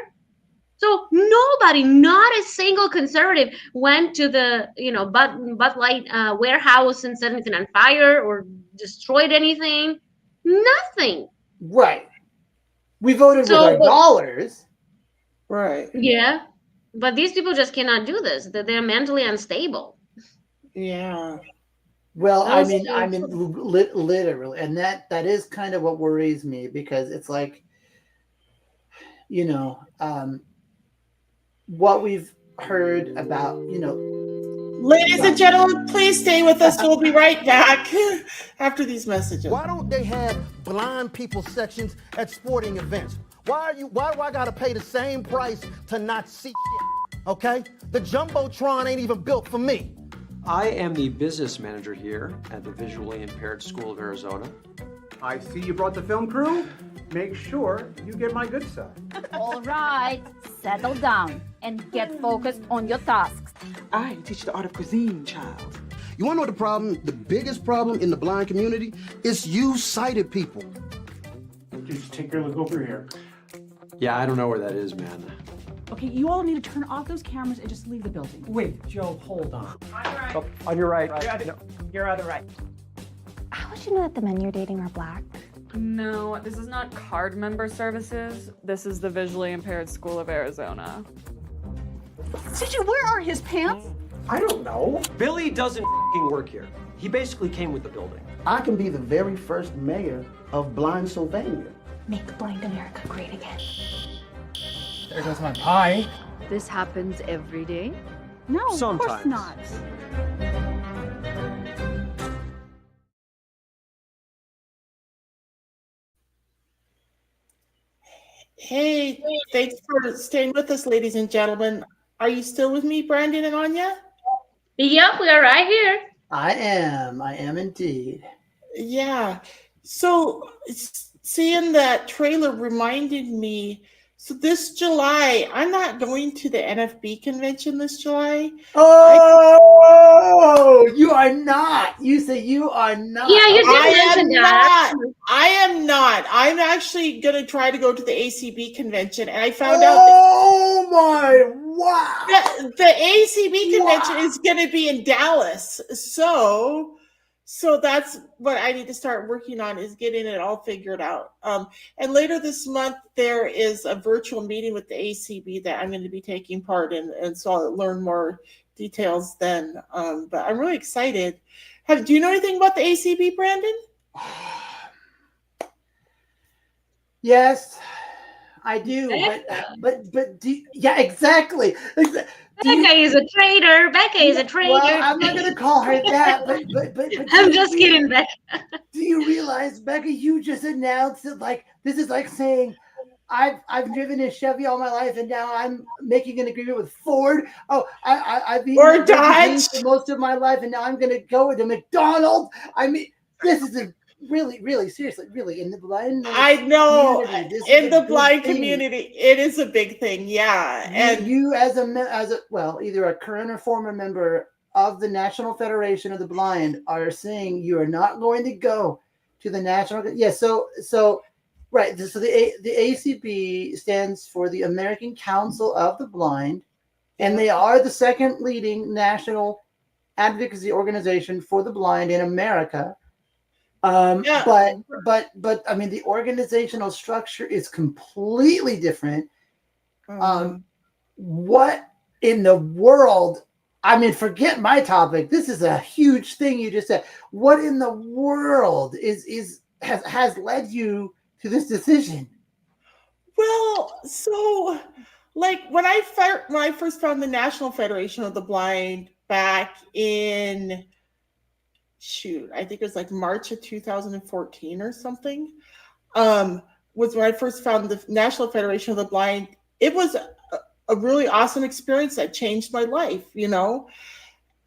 So nobody, not a single conservative, went to the Bud Light warehouse and set anything on fire or destroyed anything. Nothing. Right. We voted with our dollars. Right. Yeah. But these people just cannot do this. They're mentally unstable. Yeah. Well, I mean, literally, and that is kind of what worries me, because it's like, what we've heard about, Ladies and gentlemen, please stay with us. We'll be right back after these messages. Why don't they have blind people sections at sporting events? Why do I gotta pay the same price to not see shit? Okay? The Jumbotron ain't even built for me. I am the business manager here at the Visually Impaired School of Arizona. I see you brought the film crew. Make sure you get my good side. All right, settle down and get focused on your tasks. I teach the art of cuisine, child. You wanna know the problem? The biggest problem in the blind community is you sighted people. Just take a look over here. Yeah, I don't know where that is, man. Okay, you all need to turn off those cameras and just leave the building. Wait, Joe, hold on. Oh, on your right. You're on the right. How would you know that the men you're dating are black? No, this is not card member services. This is the Visually Impaired School of Arizona. Gigi, where are his pants? I don't know. Billy doesn't work here. He basically came with the building. I can be the very first mayor of Blind Sylvania. Make blind America great again. There goes my pie. This happens every day. No, Sometimes. of course not. Hey, thanks for staying with us, ladies and gentlemen. Are you still with me, Brandon and Anya? Yep, we are right here. I am indeed. Yeah. So seeing that trailer reminded me. So this July, I'm not going to the NFB convention this July. Oh, you are not. You say you are not. Yeah, you did I mention am that. not. I am not. I'm actually going to try to go to the ACB convention, and I found out Oh my, wow. the ACB convention is going to be in Dallas. So that's what I need to start working on, is getting it all figured out. And later this month, there is a virtual meeting with the ACB that I'm going to be taking part in, and so I'll learn more details then. But I'm really excited. Do you know anything about the ACB, Brandon? Yes, I do. But yeah, exactly. Becca is a traitor. Becca is a traitor. Well, I'm not going to call her that, but I'm just kidding, Becca. Do you realize, Becca, you just announced that, like, this is like saying, I've driven a Chevy all my life, and now I'm making an agreement with Ford. Oh, I've eaten or at Burger King Dodge for most of my life, and now I'm going to go to McDonald's. I mean, this is a really seriously, really, in the blind. I know, in the blind thing. community, it is a big thing. Yeah, and you as a well, either a current or former member of the National Federation of the Blind are saying you are not going to go to the national. Yeah, so right. So the ACB stands for the American Council of the Blind, and they are the second leading national advocacy organization for the blind in America. But I mean, the organizational structure is completely different. What in the world? I mean, forget my topic. This is a huge thing you just said. What in the world has led you to this decision? Well, so like when I first found the National Federation of the Blind back in I think it was like March of 2014 or something, was when I first found the National Federation of the Blind. It was a really awesome experience that changed my life, you know.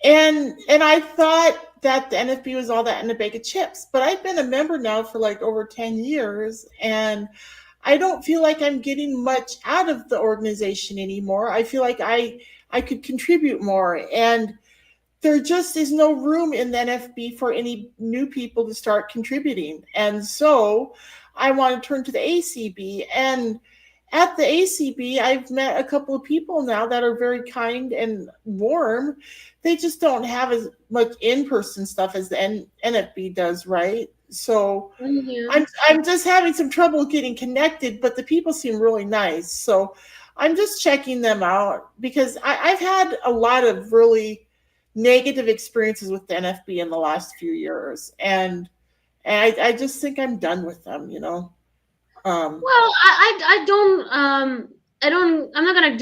And I thought that the NFB was all that in a bag of chips, but I've been a member now for like over 10 years, and I don't feel like I'm getting much out of the organization anymore. I feel like I could contribute more, and there just is no room in the NFB for any new people to start contributing. And so I want to turn to the ACB. And at the ACB, I've met a couple of people now that are very kind and warm. They just don't have as much in-person stuff as the NFB does, right? So I'm just having some trouble getting connected, but the people seem really nice. So I'm just checking them out, because I've had a lot of really negative experiences with the NFB in the last few years, and I just think I'm done with them, you know. Well, I'm not gonna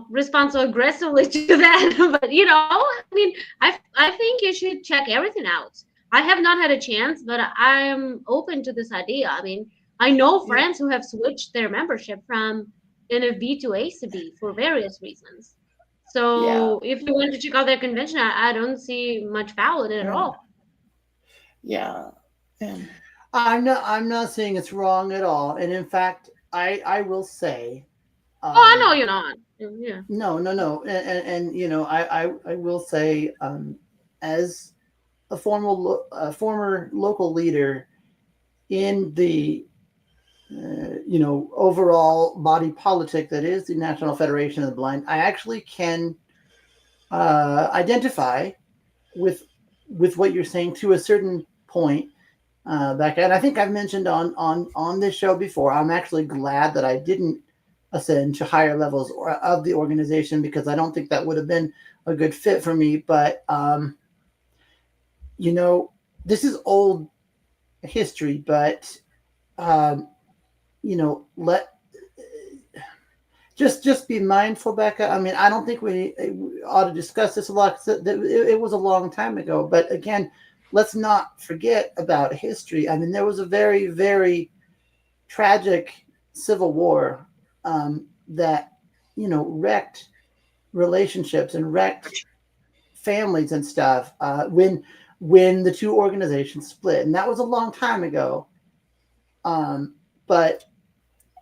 respond so aggressively to that. But I mean, I think you should check everything out. I have not had a chance, but I'm open to this idea. I mean, I know friends who have switched their membership from NFB to ACB for various reasons. So if you want to check out their convention, I don't see much foul in it at all. Yeah. I'm not saying it's wrong at all. And in fact, I will say. I know you're not. Yeah. No. And you know, I will say, as a former local leader in the overall body politic that is the National Federation of the Blind, I actually can identify with what you're saying to a certain point, Becca. And I think I've mentioned on this show before, I'm actually glad that I didn't ascend to higher levels of the organization, because I don't think that would have been a good fit for me. But this is old history, but just be mindful, Becca. I mean, I don't think we ought to discuss this a lot, because it was a long time ago. But again, let's not forget about history. I mean, there was a very, very tragic civil war that wrecked relationships and wrecked families and stuff when the two organizations split, and that was a long time ago. But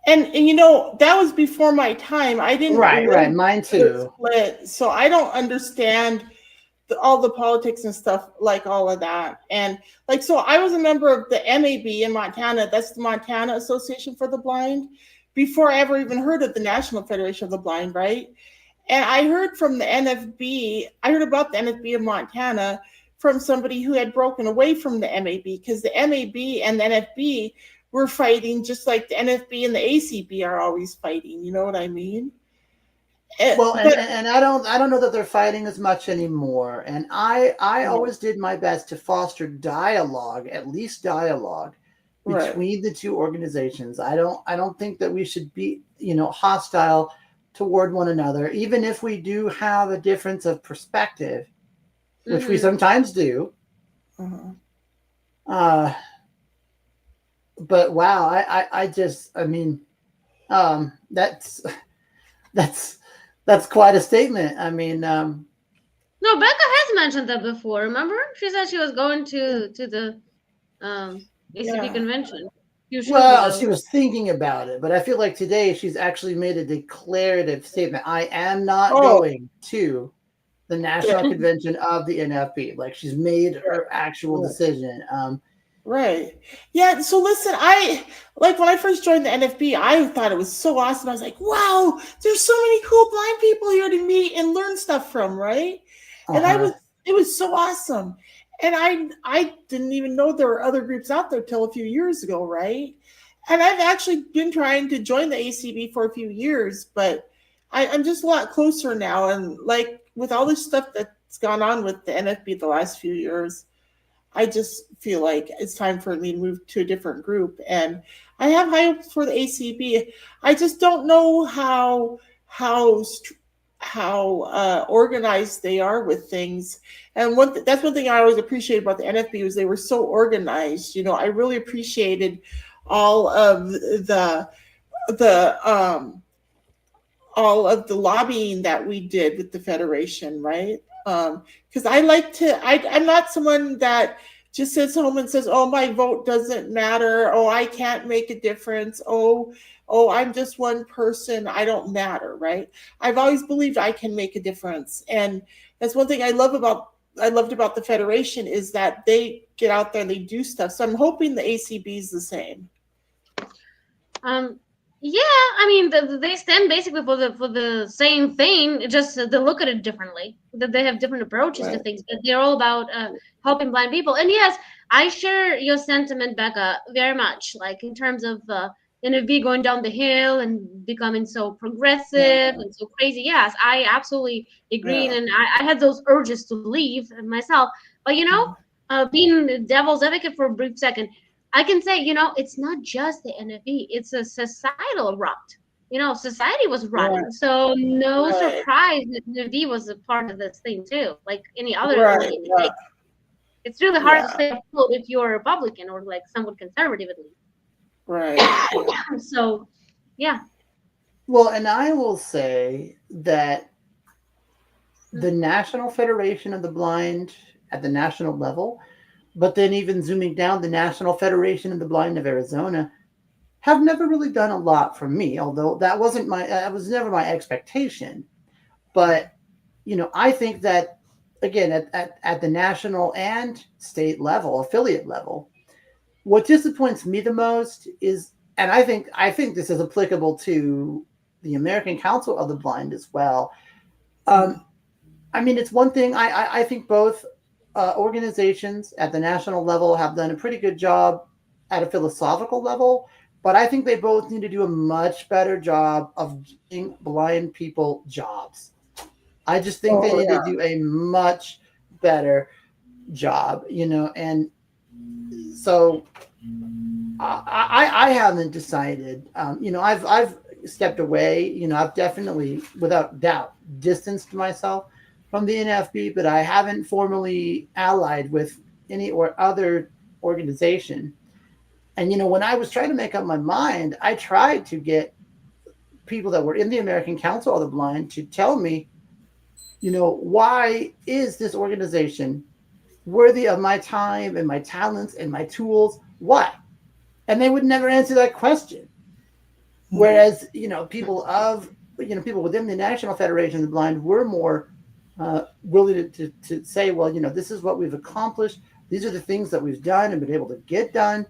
And you know, that was before my time. I didn't Right. live Mine through the too. split, so I don't understand all the politics and stuff, like all of that. And like, so I was a member of the MAB in Montana. That's the Montana Association for the Blind, before I ever even heard of the National Federation of the Blind, right? And I heard from the NFB, I heard about the NFB of Montana from somebody who had broken away from the MAB, because the MAB and the NFB were fighting just like the NFB and the ACB are always fighting. You know what I mean? Well, But and I don't know that they're fighting as much anymore. And I always did my best to foster dialogue, at least dialogue, right. between the two organizations. I don't think that we should be, hostile toward one another, even if we do have a difference of perspective, which we sometimes do. But wow, that's quite a statement. I mean, No, Becca has mentioned that before. Remember, she said she was going to the ACP convention a few shows well, ago. she was thinking about it, but I feel like today she's actually made a declarative statement. I am not going to the national convention of the NFP. Like, she's made her actual decision. Right. Yeah. So listen, I like when I first joined the NFB, I thought it was so awesome. I was like, wow, there's so many cool blind people here to meet and learn stuff from, right? And it was so awesome. And I didn't even know there were other groups out there till a few years ago, right? And I've actually been trying to join the ACB for a few years, but I'm just a lot closer now. And like with all this stuff that's gone on with the NFB the last few years, I just feel like it's time for me to move to a different group. And I have high hopes for the ACB. I just don't know how organized they are with things. And that's one thing I always appreciated about the NFB was they were so organized. You know, I really appreciated all of the all of the lobbying that we did with the Federation, right? Because I'm not someone that just sits home and says, oh, my vote doesn't matter. Oh, I can't make a difference. Oh, I'm just one person. I don't matter, right? I've always believed I can make a difference. And that's one thing I loved about the Federation is that they get out there and they do stuff. So I'm hoping the ACB is the same. Yeah, I mean, they stand basically for the same thing. Just they look at it differently. That they have different approaches to things, but they're all about helping blind people. And yes, I share your sentiment, Becca, very much. Like in terms of NFB going down the hill and becoming so progressive and so crazy. Yes, I absolutely agree, and I had those urges to leave myself. But you know, being devil's advocate for a brief second, I can say, you know, it's not just the NFB, it's a societal rot. You know, society was rotten. So no surprise that NFB was a part of this thing too, like any other organization. It's really hard to stay afloat if you're a Republican or like somewhat conservative at least. Right. So, yeah. Well, and I will say that the National Federation of the Blind at the national level, but then even zooming down, the National Federation of the Blind of Arizona have never really done a lot for me, although that was never my expectation. But, you know, I think that, again, at the national and state level, affiliate level, what disappoints me the most is, and I think this is applicable to the American Council of the Blind as well. I mean, it's one thing, I think both organizations at the national level have done a pretty good job at a philosophical level, but I think they both need to do a much better job of giving blind people jobs. I just think they need to do a much better job, you know, and so I haven't decided. You know, I've stepped away. You know, I've definitely, without doubt, distanced myself from the NFB, but I haven't formally allied with any or other organization. And, you know, when I was trying to make up my mind, I tried to get people that were in the American Council of the Blind to tell me, you know, why is this organization worthy of my time and my talents and my tools? Why? And they would never answer that question. Whereas, people within the National Federation of the Blind were more willing to say, well, this is what we've accomplished. These are the things that we've done and been able to get done.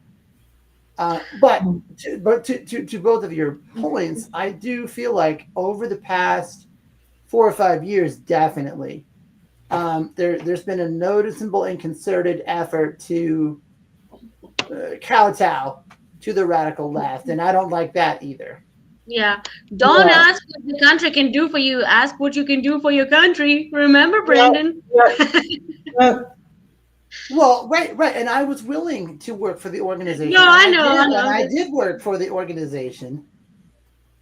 But to both of your points, I do feel like over the past 4 or 5 years, definitely, there's been a noticeable and concerted effort to kowtow to the radical left, and I don't like that either. Yeah. Don't ask what the country can do for you. Ask what you can do for your country. Remember, Brandon? Well, right. And I was willing to work for the organization. No, I know. And I did work for the organization.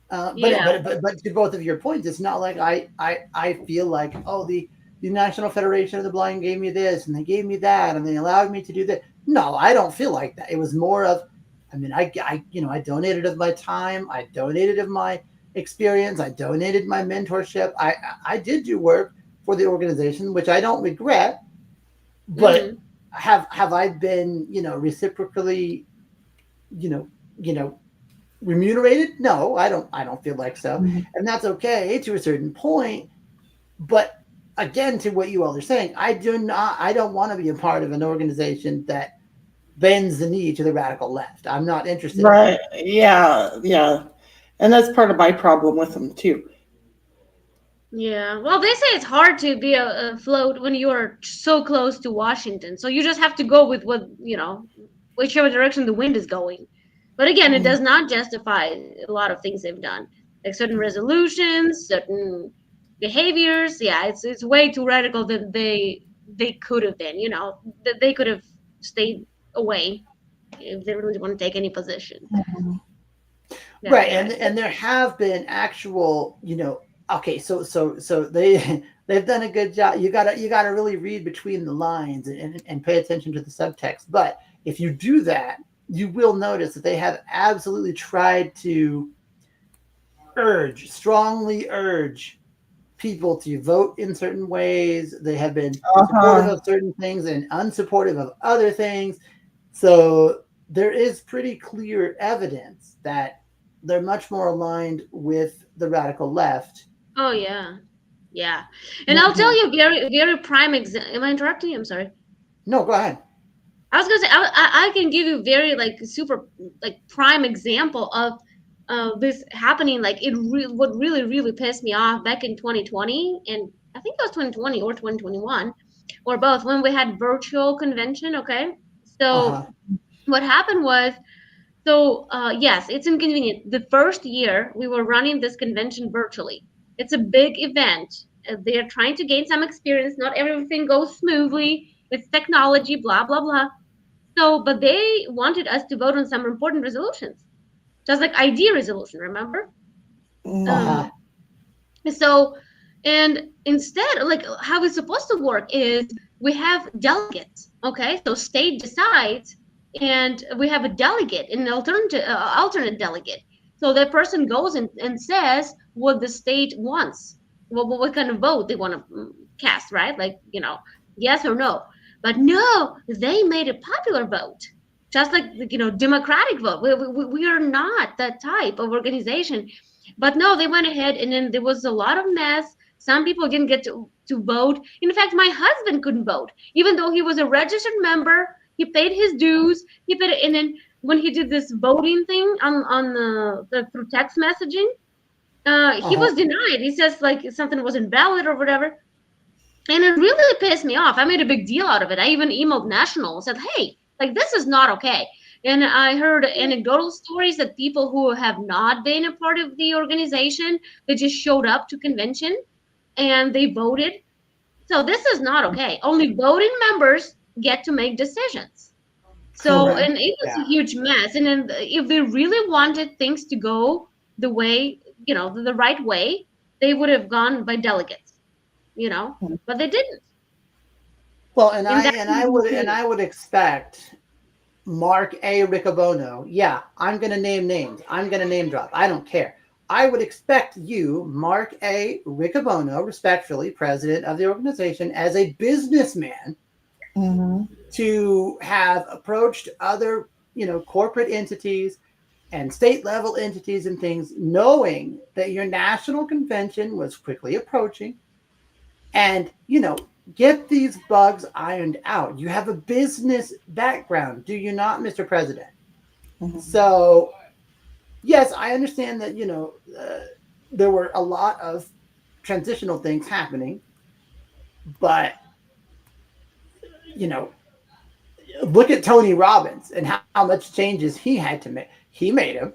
But to both of your points, it's not like I feel like, the National Federation of the Blind gave me this and they gave me that and they allowed me to do that. No, I don't feel like that. It was more of, I donated of my time, I donated of my experience, I donated my mentorship. I did do work for the organization, which I don't regret. But have I been, reciprocally, remunerated? No, I don't feel like so. And that's okay to a certain point. But again, to what you all are saying, I don't want to be a part of an organization that bends the knee to the radical left. I'm not interested. Right. Yeah. And that's part of my problem with them too. Yeah. Well, they say it's hard to be afloat when you are so close to Washington. So you just have to go with what, whichever direction the wind is going. But again, it does not justify a lot of things they've done, like certain resolutions, certain behaviors. Yeah, it's way too radical than they could have been. That they could have stayed away if they really want to take any position. Right, and there have been actual, okay, so they've done a good job. You gotta really read between the lines and pay attention to the subtext. But if you do that, you will notice that they have absolutely tried to strongly urge people to vote in certain ways. They have been supportive of certain things and unsupportive of other things. So there is pretty clear evidence that they're much more aligned with the radical left. Oh, yeah. Yeah. And I'll tell you a very, very prime example. Am I interrupting you? I'm sorry. No, go ahead. I was going to say, I can give you very, super, prime example of this happening. What really, really pissed me off back in 2020, and I think it was 2020 or 2021, or both, when we had virtual convention, okay? So what happened was, yes, it's inconvenient. The first year we were running this convention virtually. It's a big event. They're trying to gain some experience. Not everything goes smoothly. It's technology, blah, blah, blah. But they wanted us to vote on some important resolutions, just like ID resolution, remember? And instead, how it's supposed to work is we have delegates, okay? So state decides, and we have a delegate, an alternate delegate. So that person goes and says what the state wants, what kind of vote they want to cast, right? Yes or no. But no, they made a popular vote, just like democratic vote. We are not that type of organization. But no, they went ahead, and then there was a lot of mess. Some people didn't get to vote. In fact, my husband couldn't vote, even though he was a registered member. He paid his dues. He paid it, and then when he did this voting thing on the through text messaging, he was denied. He says something was invalid or whatever. And it really pissed me off. I made a big deal out of it. I even emailed National and said, hey, this is not okay. And I heard anecdotal stories that people who have not been a part of the organization, they just showed up to convention and they voted. So this is not okay. Only voting members get to make decisions. So, and it was a huge mess. And then if they really wanted things to go the way, the right way, they would have gone by delegates. But they didn't. Well, and I would expect Mark A. Riccobono. Yeah, I'm going to name names. I'm going to name drop. I don't care. I would expect you, Mark A. Riccobono, respectfully, president of the organization, as a businessman, to have approached other, corporate entities and state level entities and things, knowing that your national convention was quickly approaching, and get these bugs ironed out. You have a business background, do you not, Mr. President? Mm-hmm. So yes, I understand that there were a lot of transitional things happening, but look at Tony Robbins and how much changes he had to make. He made them.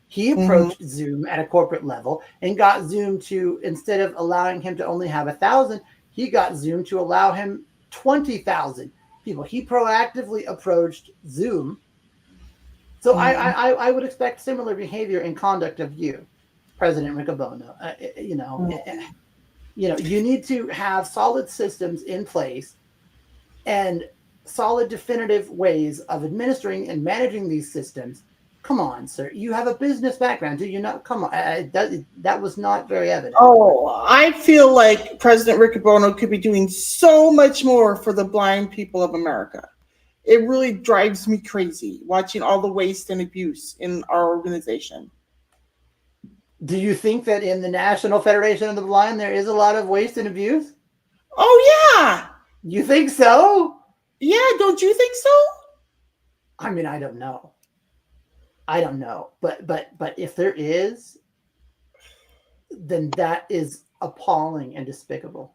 He approached Zoom at a corporate level and got Zoom to, instead of allowing him to only have 1,000, he got Zoom to allow him 20,000 people. He proactively approached Zoom. So I would expect similar behavior and conduct of you, President Riccobono. You need to have solid systems in place and solid, definitive ways of administering and managing these systems. Come on, sir. You have a business background, do you not? Come on. That was not very evident. Oh, I feel like President Riccobono could be doing so much more for the blind people of America. It really drives me crazy watching all the waste and abuse in our organization. Do you think that in the National Federation of the Blind there is a lot of waste and abuse? Oh, yeah. You think so? Yeah, don't you think so? I mean, I don't know. But if there is, then that is appalling and despicable.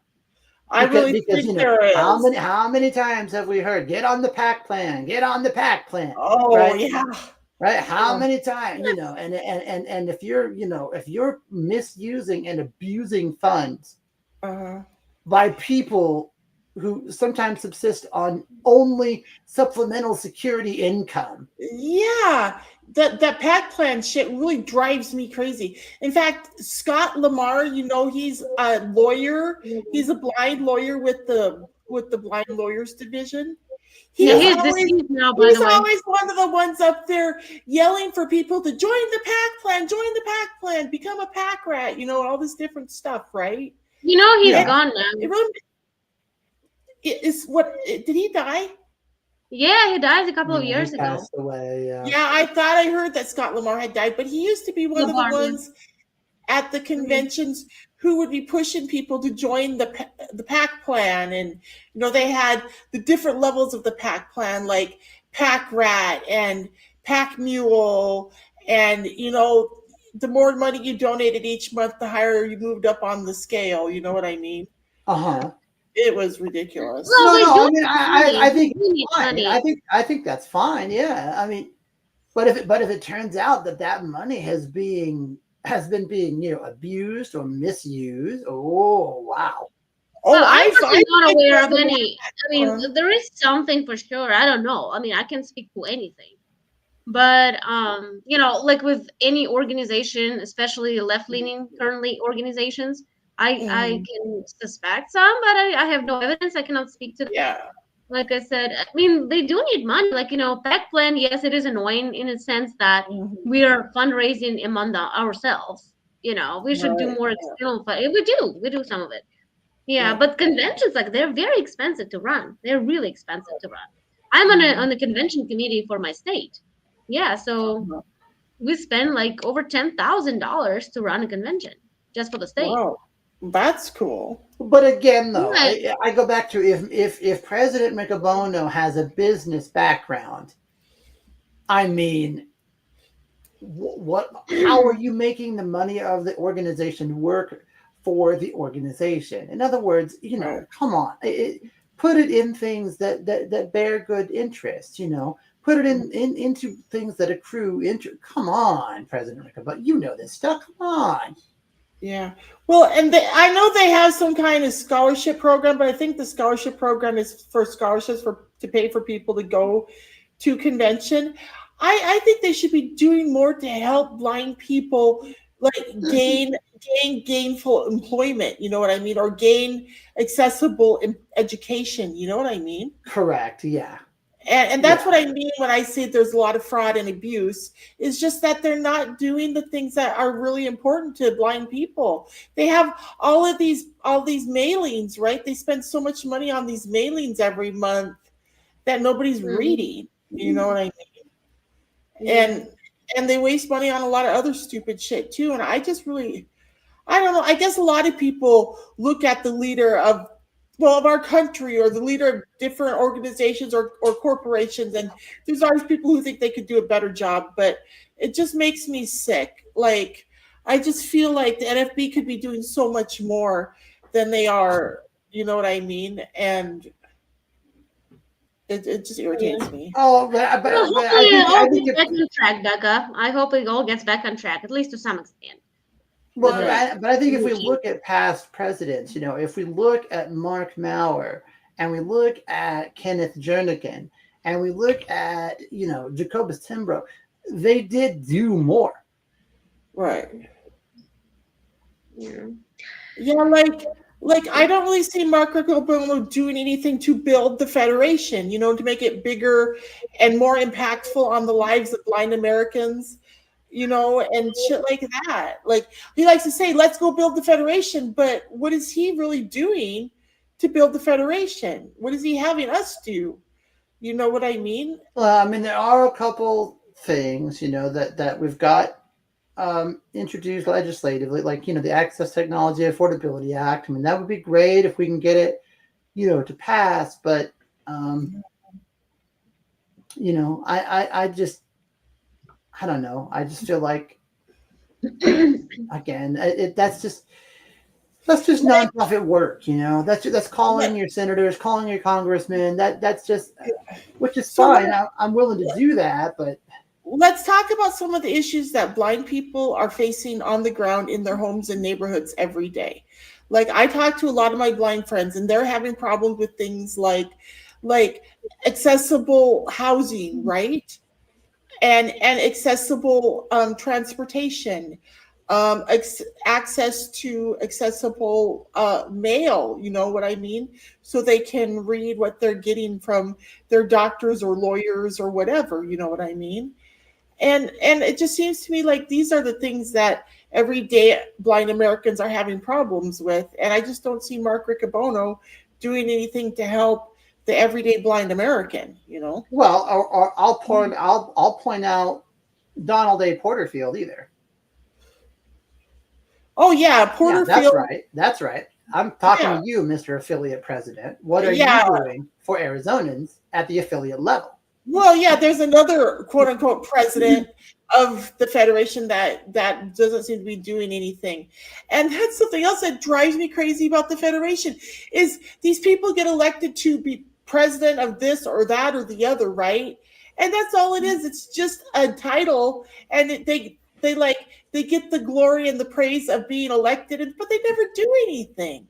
I really think there is. How many times have we heard, get on the PAC plan, get on the PAC plan? Oh, right? yeah. Right? How many times, and if you're misusing and abusing funds by people who sometimes subsist on only supplemental security income. Yeah, that PAC plan shit really drives me crazy. In fact, Scott Lamar, he's a lawyer. He's a blind lawyer with the Blind Lawyers Division. He's deceased now, by the way. He's always one of the ones up there yelling for people to join the PAC plan, become a PAC rat, all this different stuff, right? He's gone now. It really did he die? Yeah, he died a couple of years ago. Passed away. Yeah, I thought I heard that Scott Lamar had died, but he used to be one of the ones at the conventions who would be pushing people to join the PAC plan, and they had the different levels of the PAC plan, like PAC rat and PAC mule, and the more money you donated each month, the higher you moved up on the scale. You know what I mean? It was ridiculous. Well, I think it's fine. I think that's fine. Yeah, I mean, but if it turns out that money has been being abused or misused, oh wow. Well, I'm not aware of any. I mean, there is something for sure. I don't know. I mean, I can speak to anything, but like with any organization, especially left-leaning currently organizations. I can suspect some, but I have no evidence. I cannot speak to them. Yeah. Like I said, I mean, they do need money. Like, PAC plan, yes, it is annoying in a sense that we are fundraising among ourselves. We should do more external, but we do some of it. Yeah, but conventions, like, they're very expensive to run. They're really expensive to run. I'm on the convention committee for my state. Yeah, so we spend like over $10,000 to run a convention just for the state. Wow. That's cool. But again, though, I go back to if President Riccobono has a business background, I mean, how are you making the money of the organization work for the organization? In other words, come on, put it in things that bear good interest. Put it into things that accrue interest. Come on, President Riccobono, you know this stuff. Come on. Yeah. Well, and I know they have some kind of scholarship program, but I think the scholarship program is for scholarships to pay for people to go to convention. I think they should be doing more to help blind people like gain gainful employment, you know what I mean, or gain accessible education, you know what I mean? Correct. Yeah. And that's what I mean when I say there's a lot of fraud and abuse. It's just that they're not doing the things that are really important to blind people. They have all these mailings, right? They spend so much money on these mailings every month that nobody's reading. You know what I mean? and they waste money on a lot of other stupid shit too. And I just really, I don't know. I guess a lot of people look at the leader of, well, of our country or the leader of different organizations or corporations, and there's always people who think they could do a better job, but it just makes me sick. Like, I just feel like the NFB could be doing so much more than they are. You know what I mean? And it just irritates me. Oh, Well, hopefully it all gets back on track, Becca. I hope it all gets back on track, at least to some extent. Well, but I think if we look at past presidents, if we look at Mark Mauer and we look at Kenneth Jernigan and we look at, Jacobus Timbrow, they did do more. Right. Yeah. Yeah, like I don't really see Mark Riccobono doing anything to build the Federation, to make it bigger and more impactful on the lives of blind Americans, and shit like that. Like, he likes to say, let's go build the Federation, but what is he really doing to build the Federation? What is he having us do? You know what I mean? Well, I mean, there are a couple things, that we've got introduced legislatively, like, the Access Technology Affordability Act. I mean, that would be great if we can get it, to pass, but, I don't know. I just feel like, again, that's just nonprofit work, that's calling your senators, calling your congressmen, that's just, which is fine. I'm willing to do that, but let's talk about some of the issues that blind people are facing on the ground in their homes and neighborhoods every day. Like, I talk to a lot of my blind friends, and they're having problems with things like accessible housing, right? And accessible transportation, access to accessible mail, you know what I mean? So they can read what they're getting from their doctors or lawyers or whatever, you know what I mean? And it just seems to me like these are the things that everyday blind Americans are having problems with. And I just don't see Mark Riccobono doing anything to help the everyday blind American, Well, or I'll point out Donald A. Porterfield either. Oh yeah, Porterfield. Yeah, that's right. I'm talking to you, Mr. Affiliate President. What are you doing for Arizonans at the affiliate level? Well, yeah, there's another quote unquote president of the Federation that doesn't seem to be doing anything. And that's something else that drives me crazy about the Federation is these people get elected to be president of this or that or the other, right? And that's all it is. It's just a title, and they get the glory and the praise of being elected, but they never do anything.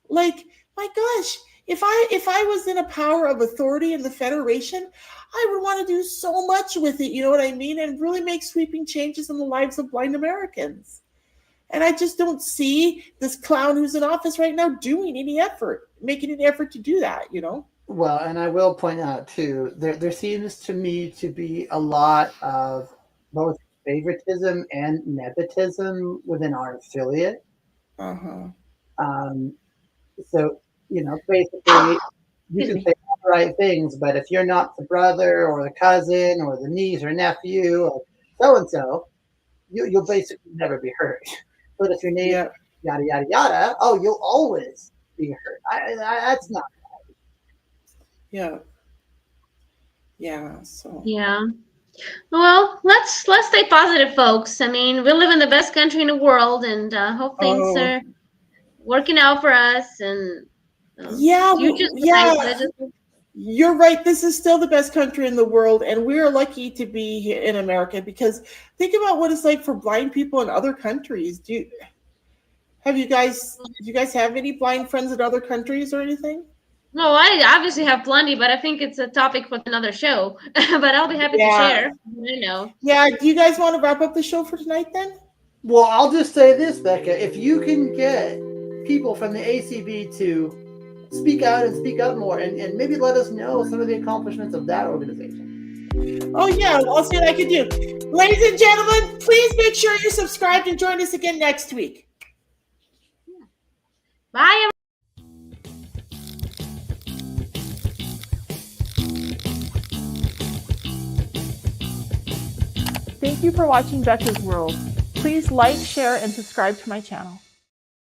Like, my gosh, if I was in a power of authority in the Federation, I would want to do so much with it, you know what I mean? And really make sweeping changes in the lives of blind Americans. And I just don't see this clown who's in office right now making any effort to do that, Well, and I will point out too, there seems to me to be a lot of both favoritism and nepotism within our affiliate. Uh-huh. So, basically, you can say all the right things, but if you're not the brother or the cousin or the niece or nephew or so-and-so, you'll basically never be heard. But if your name, yada, yada, yada, you'll always be heard. That's not right. Yeah. Yeah. So. Yeah. Well, let's stay positive, folks. I mean, we live in the best country in the world, and hope things are working out for us. And you're right. This is still the best country in the world, and we're lucky to be here in America, because think about what it's like for blind people in other countries. Do you guys have any blind friends in other countries or anything? No, I obviously have plenty, but I think it's a topic for another show. But I'll be happy to share. Yeah. Do you guys want to wrap up the show for tonight then? Well, I'll just say this, Becca. If you can get people from the ACB to speak out and speak up more, and maybe let us know some of the accomplishments of that organization. Oh, yeah. I'll see what I can do. Ladies and gentlemen, please make sure you're subscribed and join us again next week. Bye, everyone. Thank you for watching Becca's World. Please like, share, and subscribe to my channel.